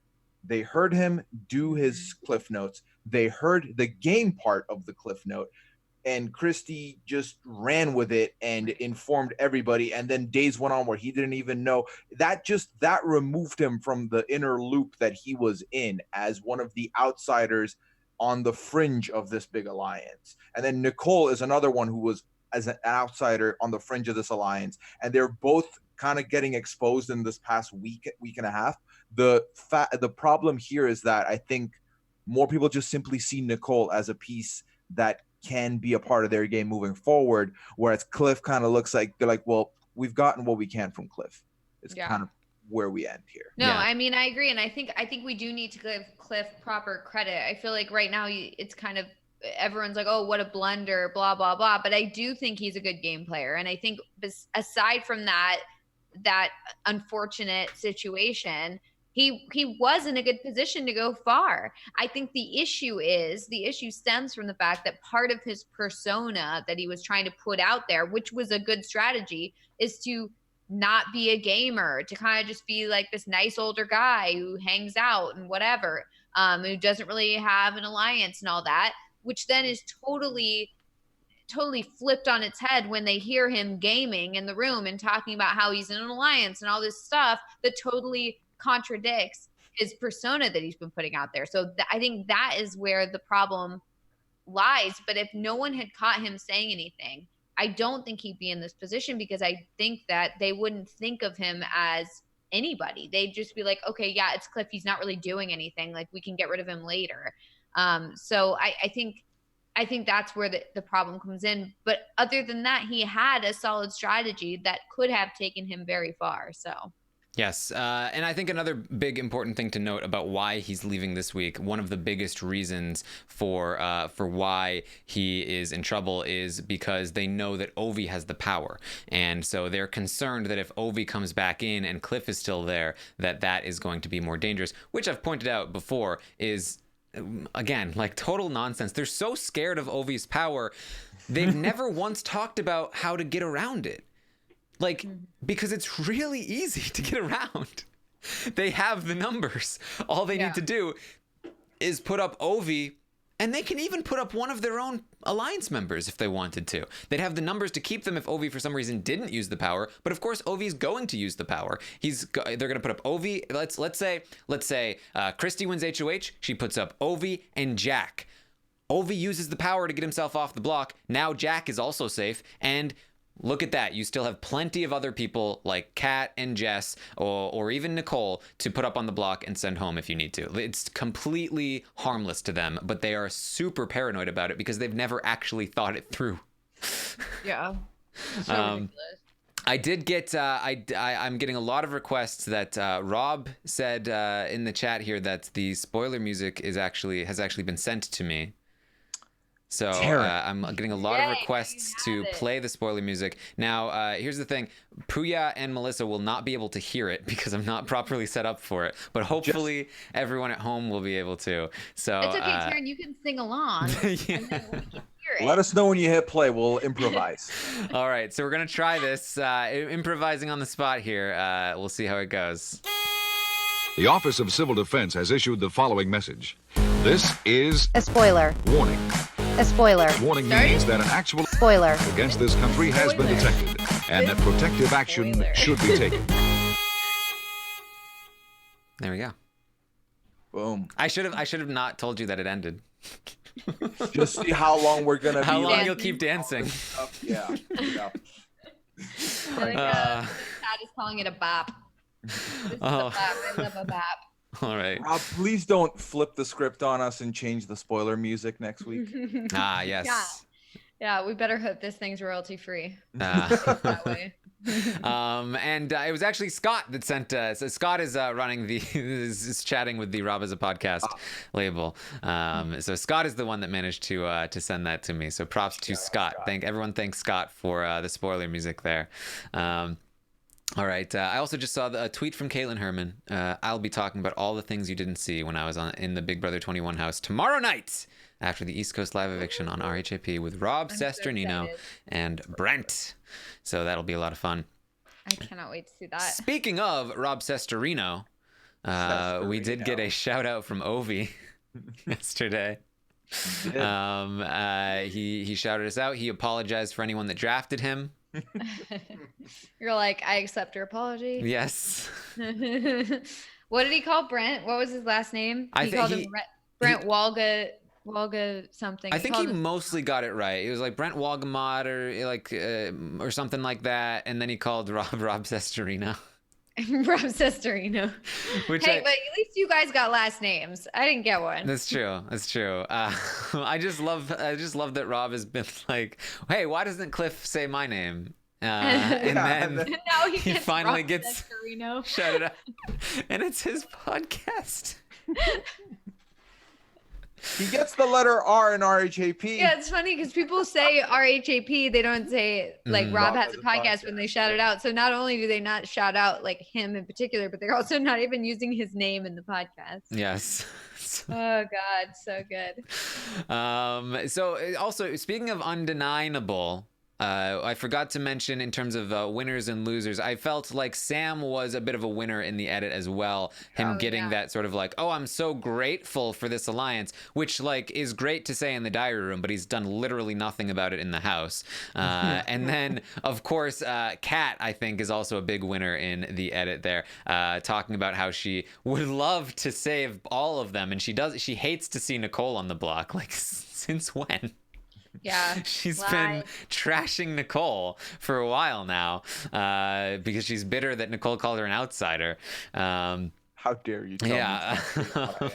they heard him do his Cliff Notes. They heard the game part of the Cliff Note, and Christy just ran with it and informed everybody. And then days went on where he didn't even know. That removed him from the inner loop that he was in as one of the outsiders on the fringe of this big alliance. And then Nicole is another one who was as an outsider on the fringe of this alliance. And they're both kind of getting exposed in this past week and a half. The problem here is that I think more people just simply see Nicole as a piece that can be a part of their game moving forward, whereas Cliff kind of looks like they're like, well, we've gotten what we can from Cliff. It's kind of where we end here. No, I mean, I agree. And I think we do need to give Cliff proper credit. I feel like right now it's kind of, everyone's like, oh, what a blunder, blah, blah, blah. But I do think he's a good game player. And I think aside from that unfortunate situation, he was in a good position to go far. I think the issue stems from the fact that part of his persona that he was trying to put out there, which was a good strategy, is to not be a gamer, to kind of just be like this nice older guy who hangs out and whatever, who doesn't really have an alliance and all that, which then is totally flipped on its head when they hear him gaming in the room and talking about how he's in an alliance and all this stuff that totally contradicts his persona that he's been putting out there. So I think that is where the problem lies. But if no one had caught him saying anything, I don't think he'd be in this position, because I think that they wouldn't think of him as anybody. They'd just be like, okay, yeah, it's Cliff. He's not really doing anything. Like, we can get rid of him later. So I think that's where the problem comes in. But other than that, he had a solid strategy that could have taken him very far. So. Yes, and I think another big important thing to note about why he's leaving this week, one of the biggest reasons for why he is in trouble, is because they know that Ovi has the power. And so they're concerned that if Ovi comes back in and Cliff is still there, that is going to be more dangerous, which I've pointed out before is, again, like total nonsense. They're so scared of Ovi's power, they've never once talked about how to get around it. Like, because it's really easy to get around. They have the numbers. All they need to do is put up Ovi, and they can even put up one of their own alliance members if they wanted to. They'd have the numbers to keep them if Ovi for some reason didn't use the power. But of course, Ovi's going to use the power. They're going to put up Ovi. Let's say Christy wins HOH. She puts up Ovi and Jack. Ovi uses the power to get himself off the block. Now Jack is also safe, and look at that. You still have plenty of other people like Kat and Jess or even Nicole to put up on the block and send home if you need to. It's completely harmless to them, but they are super paranoid about it because they've never actually thought it through. Yeah. So ridiculous. I did get, I'm getting a lot of requests that Rob said in the chat here that the spoiler music has actually been sent to me. So I'm getting a lot of requests to play the spoiler music. Now, here's the thing. Puya and Melissa will not be able to hear it because I'm not properly set up for it. But hopefully everyone at home will be able to. So it's okay, Taran. You can sing along. Yeah. And then we can hear it. Let us know when you hit play. We'll improvise. All right. So we're going to try this. Improvising on the spot here. We'll see how it goes. The Office of Civil Defense has issued the following message. This is a spoiler. Warning. A spoiler. Warning means that an actual Spoiler. against this country has been detected, and that protective action should be taken. There we go. Boom. I should have not told you that it ended. Just see how long we're gonna How be. long like, you'll keep dancing. Yeah. Yeah. Dad is calling it a bop. This is a bop. I love a bop. All right. Rob, please don't flip the script on us and change the spoiler music next week. Yes. Yeah, we better hope this thing's royalty free. Uh, That way. and it was actually Scott that sent. So Scott is running the is chatting with the Rob as a podcast label. So Scott is the one that managed to send that to me. So props to Scott. Thanks Scott for the spoiler music there. All right. I also just saw a tweet from Kaitlyn Herman. I'll be talking about all the things you didn't see when I was in the Big Brother 21 house tomorrow night after the East Coast live eviction on RHAP with Rob Sesternino and Brent. So that'll be a lot of fun. I cannot wait to see that. Speaking of Rob Sesternino, we did get a shout out from Ovi yesterday. He shouted us out. He apologized for anyone that drafted him. You're like, I accept your apology. Yes. What did he call Brent? What was his last name? I He think called him Brent Walga something. I think he mostly got it right. It was like Brent Walgamot or something like that, and then he called Rob Sesternino. Rob Sesternino. Which but at least you guys got last names. I didn't get one. That's true. I just love that Rob has been like, hey, why doesn't Cliff say my name? And then now he finally Rob gets Sesternino. shouted out, and it's his podcast. He gets the letter R in RHAP. Yeah, it's funny because people say RHAP, they don't say like Rob has a podcast when they shout it out. So not only do they not shout out like him in particular, but they're also not even using his name in the podcast. Yes. Oh God, so good. So also speaking of undeniable, I forgot to mention in terms of winners and losers, I felt like Sam was a bit of a winner in the edit as well. Him getting that sort of like, oh, I'm so grateful for this alliance, which like is great to say in the diary room, but he's done literally nothing about it in the house. And then, of course, Kat, I think, is also a big winner in the edit there, talking about how she would love to save all of them. And she hates to see Nicole on the block. Like, since when? Yeah. She's been trashing Nicole for a while now because she's bitter that Nicole called her an outsider. How dare you tell me what I am.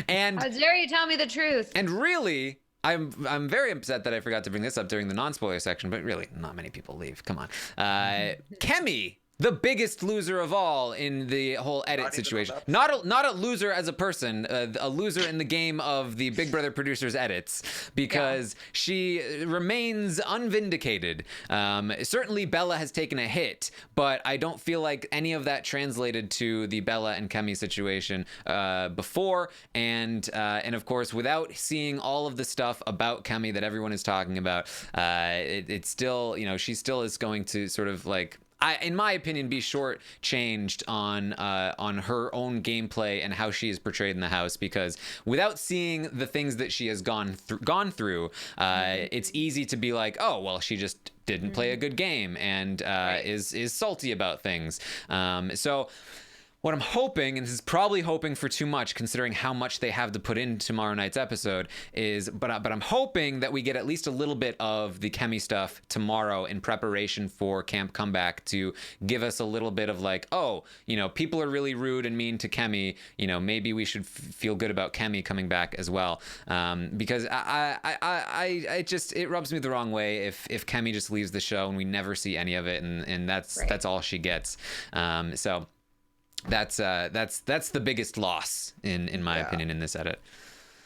And how dare you tell me the truth? And really, I'm very upset that I forgot to bring this up during the non-spoiler section, but really, not many people leave. Come on. Kemi, the biggest loser of all in the whole edit situation. Not a loser as a person, a loser in the game of the Big Brother producers edits, because she remains unvindicated. Certainly Bella has taken a hit, but I don't feel like any of that translated to the Bella and Kemi situation before. And of course, without seeing all of the stuff about Kemi that everyone is talking about, it's still, she still is going to sort of like, in my opinion, be shortchanged on her own gameplay and how she is portrayed in the house, because without seeing the things that she has gone through, it's easy to be like, oh, well, she just didn't play a good game and is salty about things. So what I'm hoping, and this is probably hoping for too much considering how much they have to put in tomorrow night's episode, but I'm hoping that we get at least a little bit of the Kemi stuff tomorrow in preparation for Camp Comeback to give us a little bit of like, oh, people are really rude and mean to Kemi, maybe we should feel good about Kemi coming back as well, because it rubs me the wrong way if Kemi just leaves the show and we never see any of it, and that's all she gets. So that's the biggest loss in my opinion in this edit.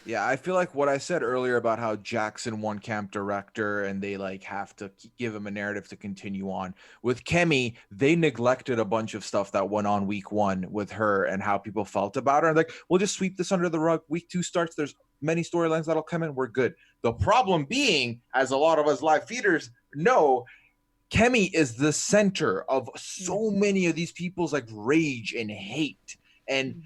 Yeah, I feel like what I said earlier about how Jackson won camp director and they like have to give him a narrative to continue on. With Kemi, they neglected a bunch of stuff that went on week 1 with her and how people felt about her. And like, we'll just sweep this under the rug. Week 2 starts. There's many storylines that'll come in. We're good. The problem being, as a lot of us live feeders know, Kemi is the center of so many of these people's like rage and hate. And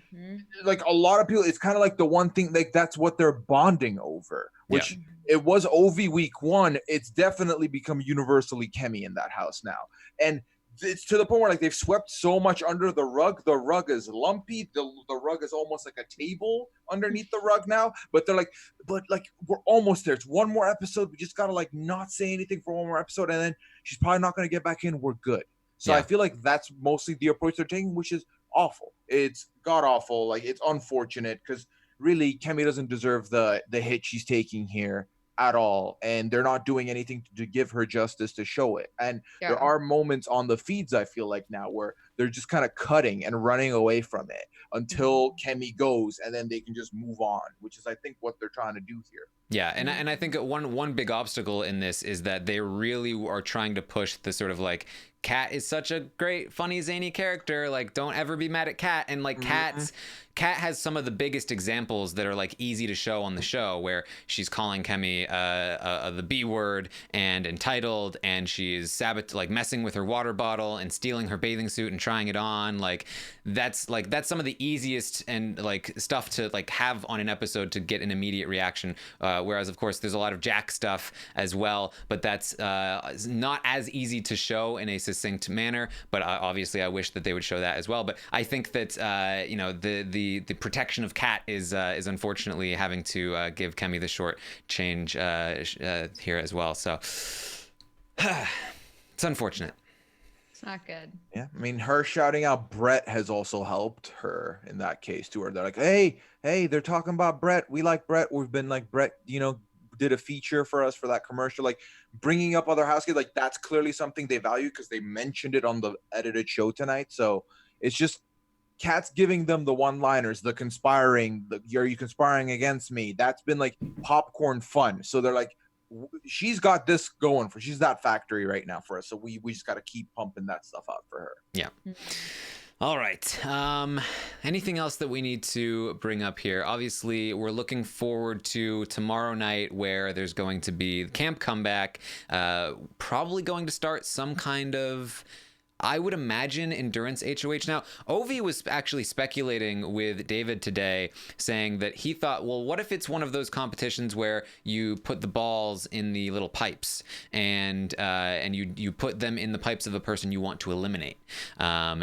like a lot of people, it's kind of like the one thing, like that's what they're bonding over, which it was Ovi week 1. It's definitely become universally Kemi in that house now. And it's to the point where like they've swept so much under the rug. The rug is lumpy. The rug is almost like a table underneath the rug now. But they're like, but like we're almost there. It's one more episode. We just gotta like not say anything for one more episode, and then she's probably not gonna get back in. We're good. So I feel like that's mostly the approach they're taking, which is awful. It's god awful. Like it's unfortunate because really Kemi doesn't deserve the hit she's taking here at all, and they're not doing anything to give her justice to show it. And there are moments on the feeds I feel like now where they're just kind of cutting and running away from it until Kemi goes, and then they can just move on, which is I think what they're trying to do here. Yeah, and I think one big obstacle in this is that they really are trying to push the sort of like Kat is such a great, funny, zany character. Like, don't ever be mad at Kat. And like Kat has some of the biggest examples that are like easy to show on the show, where she's calling Kemi the B word and entitled, and she's like messing with her water bottle and stealing her bathing suit and trying it on. That's some of the easiest and like stuff to like have on an episode to get an immediate reaction. Whereas of course there's a lot of Jack stuff as well, but that's not as easy to show in a succinct manner. But obviously I wish that they would show that as well. But I think that the protection of Kat is unfortunately having to give Kemi the short change here as well. So it's unfortunate. It's not good. Yeah, I mean, her shouting out Brett has also helped her in that case too. Where they're like, hey, they're talking about Brett. We like Brett. We've been like Brett, did a feature for us for that commercial. Like bringing up other house kids, like that's clearly something they value because they mentioned it on the edited show tonight. So it's just Kat's giving them the one-liners, the conspiring, are you conspiring against me? That's been like popcorn fun. So they're like, she's got this going for, she's that factory right now for us. So we just got to keep pumping that stuff out for her. Yeah. All right. Anything else that we need to bring up here? Obviously, we're looking forward to tomorrow night, where there's going to be the camp comeback, probably going to start some kind of, I would imagine, endurance HOH. Now, Ovi was actually speculating with David today, saying that he thought, well, what if it's one of those competitions where you put the balls in the little pipes and you put them in the pipes of a person you want to eliminate,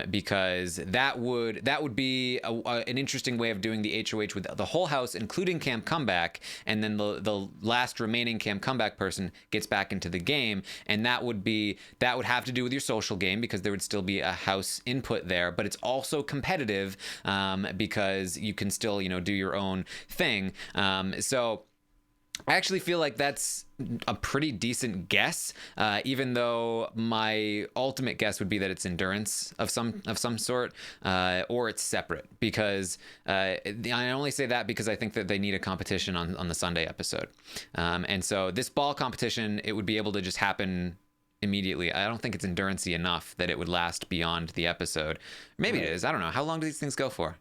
because that would be an interesting way of doing the HOH with the whole house, including camp comeback, and then the last remaining camp comeback person gets back into the game, and that would have to do with your social game, because there would still be a house input there, but it's also competitive, because you can still do your own thing. So I actually feel like that's a pretty decent guess, even though my ultimate guess would be that it's endurance of some sort, or it's separate, because I only say that because I think that they need a competition on the Sunday episode, and so this ball competition, it would be able to just happen immediately. I don't think it's endurance-y enough that it would last beyond the episode. Maybe it is. I don't know. How long do these things go for?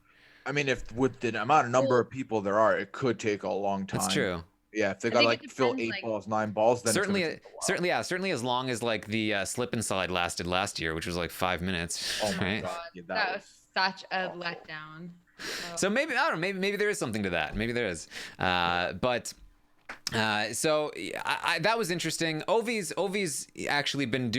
I mean, if with the amount of number of people there are, it could take a long time. That's true. Yeah, if they got like fill 8 balls, 9 balls, then certainly as long as like the slip and slide lasted last year, which was like 5 minutes. Oh my right? god, that was such a letdown. So maybe, I don't know, maybe there is something to that. Maybe there is, but. So that was interesting. Ovi's actually been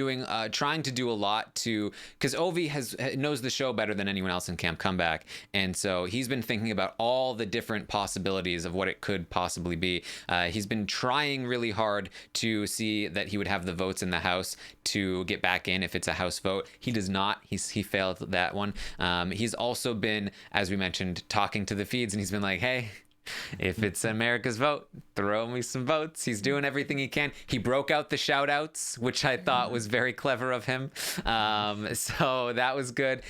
trying to do a lot because Ovi knows the show better than anyone else in Camp Comeback, and so he's been thinking about all the different possibilities of what it could possibly be. He's been trying really hard to see that he would have the votes in the House to get back in if it's a House vote. He does not. He failed that one. He's also been, as we mentioned, talking to the feeds, and he's been like, hey, If it's America's vote, throw me some votes. He's doing everything he can. He broke out the shout outs, which I thought was very clever of him. So that was good.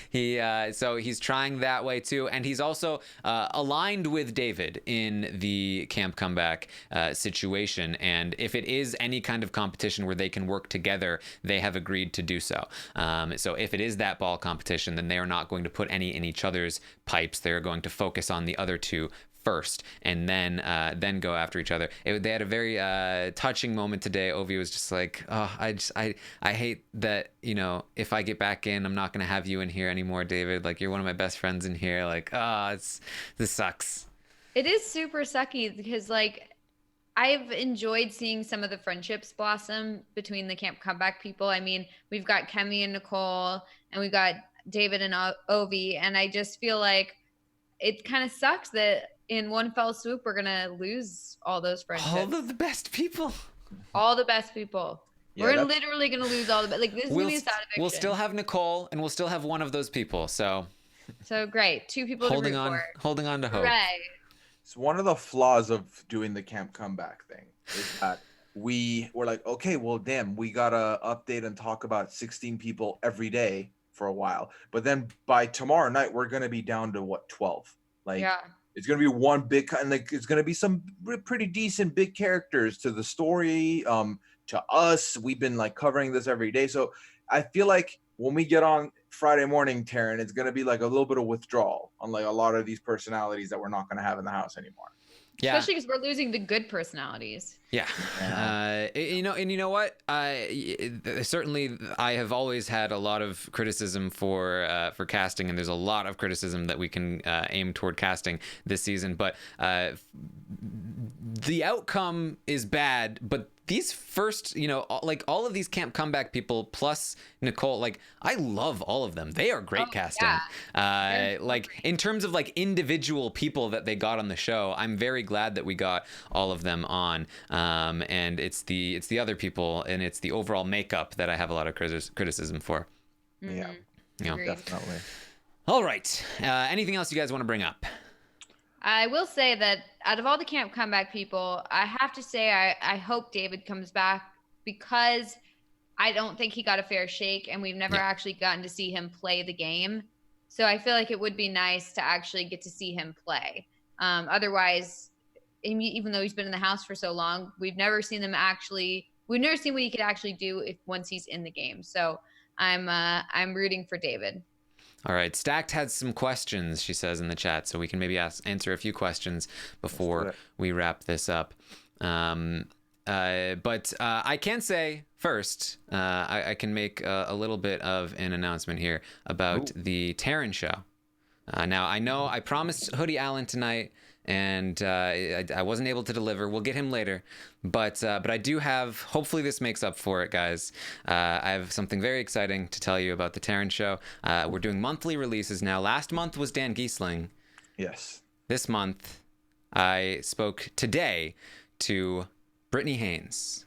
So he's trying that way too. And he's also aligned with David in the camp comeback situation. And if it is any kind of competition where they can work together, they have agreed to do so. So if it is that ball competition, then they are not going to put any in each other's pipes. They're going to focus on the other two first and then go after each other. They had a very touching moment today. Ovi was just like, oh, I hate that, you know, if I get back in, I'm not gonna have you in here anymore, David. Like, you're one of my best friends in here. Like, this sucks. It is super sucky because, like, I've enjoyed seeing some of the friendships blossom between the camp comeback people. I mean, we've got Kemi and Nicole, and we've got David and Ovi, and I just feel like it kind of sucks that in one fell swoop we're gonna lose all those friendships. All of the best people. All the best people. Yeah, We're literally gonna lose all the best. Like, this is gonna be a sad eviction. We'll still have Nicole, and we'll still have one of those people. So great. 2 people to root for. Holding on to hope. Hooray. So one of the flaws of doing the camp comeback thing is that we were like, okay, well, damn, we gotta update and talk about 16 people every day for a while. But then by tomorrow night, we're gonna be down to what, 12? Like, Yeah. it's gonna be one big, and like it's gonna be some pretty decent big characters to the story. To us, we've been like covering this every day, so I feel like when we get on Friday morning, Taran, it's gonna be like a little bit of withdrawal on like a lot of these personalities that we're not gonna have in the house anymore. Yeah. Especially because we're losing the good personalities. Yeah. You know what? Certainly, I have always had a lot of criticism for casting, and there's a lot of criticism that we can aim toward casting this season. But the outcome is bad. But these first, like all of these camp comeback people plus Nicole, like, I love all of them. They are great casting. Yeah. Like, in terms of like individual people that they got on the show, I'm very glad that we got all of them on. And it's the other people, and it's the overall makeup that I have a lot of criticism for. Yeah, Agreed. definitely. All right. Anything else you guys want to bring up? I will say that out of all the camp comeback people, I have to say I hope David comes back, because I don't think he got a fair shake, and we've never actually gotten to see him play the game. So I feel like it would be nice to actually get to see him play. Otherwise, even though he's been in the house for so long, we've never seen what he could actually do once he's in the game. So I'm rooting for David. All right. Stacked had some questions, she says in the chat, so we can maybe answer a few questions before we wrap this up. But I can say first, I can make a little bit of an announcement here about the Taran show. Now, I know I promised Hoodie Allen tonight, and I wasn't able to deliver. We'll get him later, but I do have. Hopefully, this makes up for it, guys. I have something very exciting to tell you about the Taran show. We're doing monthly releases now. Last month was Dan Giesling. Yes. This month, I spoke today to Brittany Haynes.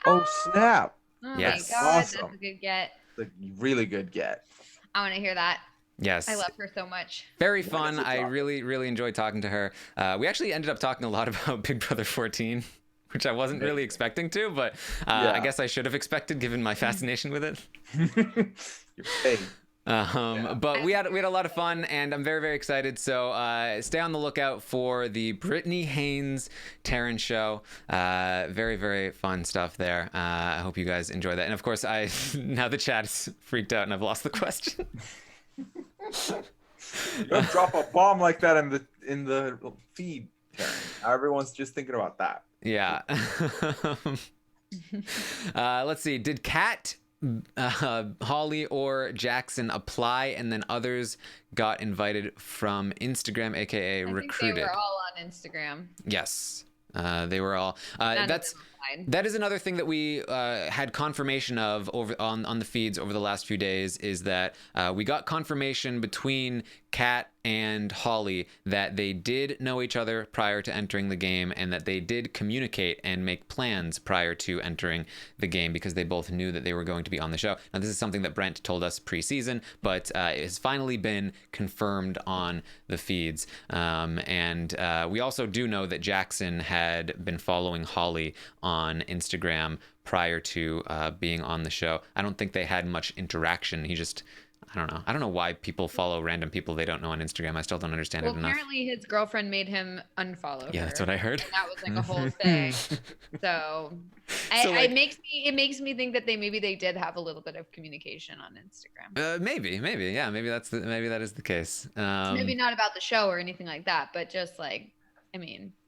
Oh, snap! Oh Yes. my God, Awesome. that's a good get. It's a really good get. I want to hear that. Yes. I love her so much. Very fun. Wonderful I talk. really enjoyed talking to her. We actually ended up talking a lot about Big Brother 14, which I wasn't really expecting to, but I guess I should have expected given my fascination with it. You're paid. But we had a lot of fun, and I'm very excited. So stay on the lookout for the Brittany Haynes Taran show. Very fun stuff there. I hope you guys enjoy that. And of course, now the chat is freaked out, and I've lost the question. You don't drop a bomb like that in the feed, Taran. Everyone's just thinking about that. Yeah. Let's see. Did Kat, Holly, or Jackson apply, and then others got invited from Instagram, aka I think recruited? they were all on Instagram. Yes. They were all. None of That's them fine. That is another thing that we had confirmation of over on the feeds over the last few days, is that we got confirmation between Kat and Holly that they did know each other prior to entering the game, and that they did communicate and make plans prior to entering the game, because they both knew that they were going to be on the show. Now, this is something that Brent told us pre-season, but it has finally been confirmed on the feeds. And we also do know that Jackson had been following Holly on Instagram prior to being on the show. I don't think they had much interaction. He just... I don't know why people follow random people they don't know on Instagram. I still don't understand it enough. Apparently his girlfriend made him unfollow her. Yeah, that's what I heard. And that was like a whole thing. So, it makes me think that they did have a little bit of communication on Instagram. Maybe, yeah, maybe that is the case. Maybe not about the show or anything like that, but just like,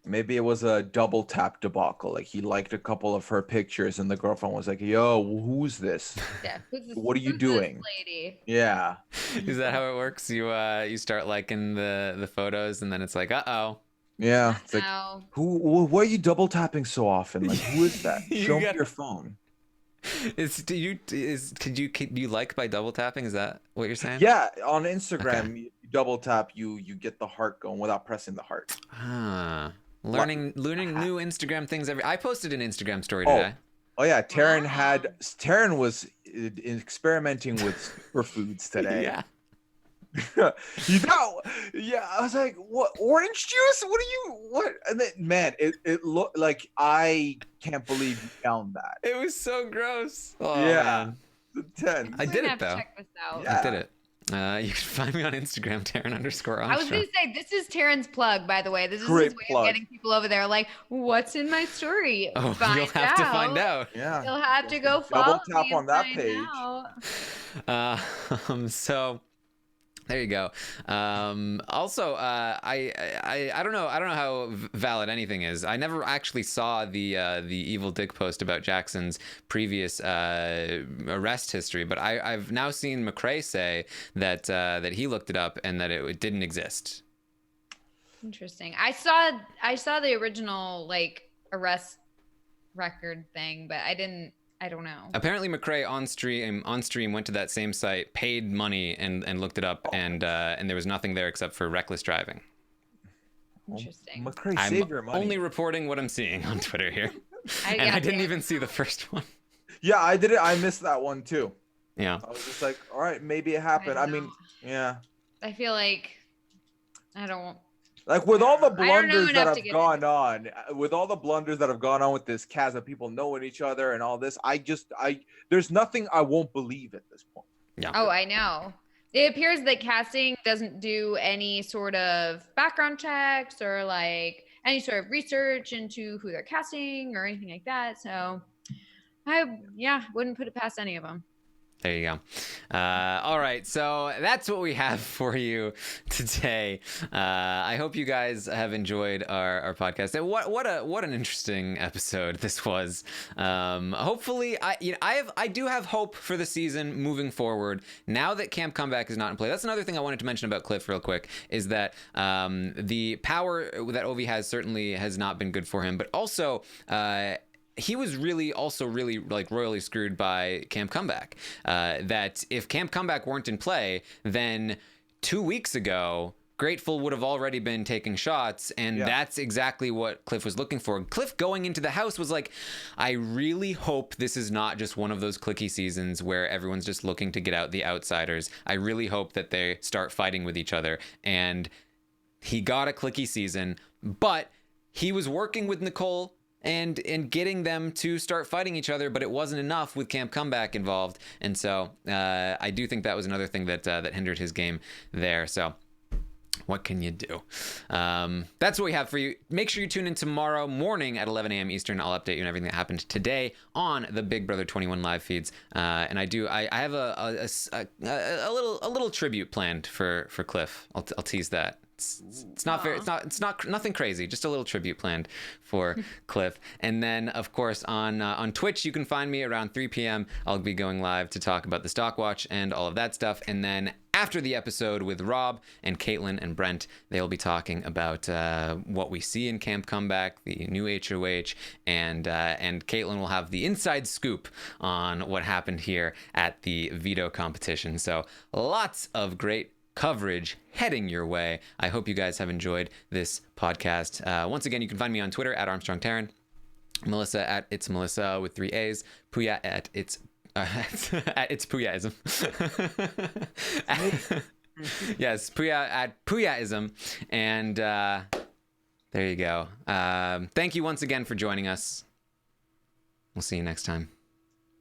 maybe it was a double tap debacle. Like he liked a couple of her pictures, and the girlfriend was like, "Yo, who's this? Yeah, who's this, what are you doing, lady?" Yeah. Is that how it works? You start liking the photos, and then it's like, uh-oh. Yeah. It's like, why are you double tapping so often? Like, who is that? Show me your phone. Do you like by double tapping? Is that what you're saying? Yeah, on Instagram, Okay. you double tap, you get the heart going without pressing the heart. Learning new Instagram things I posted an Instagram story today. Oh yeah, Taran was experimenting with superfoods today. Yeah. Yeah, I was like, what, orange juice? What? And then, man, it looked like, I can't believe you found that. It was so gross. Oh, yeah. man. The 10. I did it, though. Check this out. Yeah. I did it. You can find me on Instagram, Taran_Armstrong. I was going to say, this is Taran's plug, by the way. This is Great his way plug. of getting people over there. Like, what's in my story? You'll have to find out. Yeah. You'll have to go follow Double tap me on that and find page. out. So there you go. Also, I don't know how valid anything is. I never actually saw the evil dick post about Jackson's previous arrest history, but I've now seen McRae say that he looked it up and that it didn't exist. Interesting. I saw the original like arrest record thing, but I don't know. Apparently, McRae on stream went to that same site, paid money, and looked it up, and there was nothing there except for reckless driving. Interesting. McRae, I'm save your money. only reporting what I'm seeing on Twitter here, I and I didn't even see the first one. Yeah, I did it. I missed that one too. Yeah. I was just like, all right, maybe it happened. I mean, yeah. I feel like I don't. Like with all the I don't know blunders that enough have to get gone on, with this cast of people knowing each other and all this, there's nothing I won't believe at this point. Yeah. Oh, I know. It appears that casting doesn't do any sort of background checks or like any sort of research into who they're casting or anything like that. So I wouldn't put it past any of them. There you go. All right, so that's what we have for you today. I hope you guys have enjoyed our podcast. And what an interesting episode this was. Hopefully, I do have hope for the season moving forward. Now that Camp Comeback is not in play, that's another thing I wanted to mention about Cliff real quick. Is that the power that Ovi has certainly has not been good for him, but also. He was really like royally screwed by Camp Comeback. That if Camp Comeback weren't in play, then 2 weeks ago, Grateful would have already been taking shots, and that's exactly what Cliff was looking for. Cliff going into the house was like, I really hope this is not just one of those clicky seasons where everyone's just looking to get out the outsiders. I really hope that they start fighting with each other. And he got a clicky season, but he was working with Nicole and getting them to start fighting each other, but it wasn't enough with Camp Comeback involved. And so I do think that was another thing that hindered his game there. So what can you do? That's what we have for you. Make sure you tune in tomorrow morning at 11 a.m. Eastern. I'll update you on everything that happened today on the Big Brother 21 live feeds. And I have a little tribute planned for Cliff. I'll tease that. It's not fair. It's not nothing crazy. Just a little tribute planned for Cliff. And then, of course, on Twitch, you can find me around 3 p.m. I'll be going live to talk about the Stock Watch and all of that stuff. And then after the episode with Rob and Kaitlyn and Brent. They'll be talking about what we see in Camp Comeback, the new HOH, and Kaitlyn will have the inside scoop on what happened here at the Veto competition. So lots of great coverage heading your way. I hope you guys have enjoyed this podcast. Once again, you can find me on Twitter at Armstrong Taran, Melissa at It's Melissa with 3 A's, Puya at It's at It's Puyaism. Yes, Puya at Puyaism, and there you go. Thank you once again for joining us. We'll see you next time.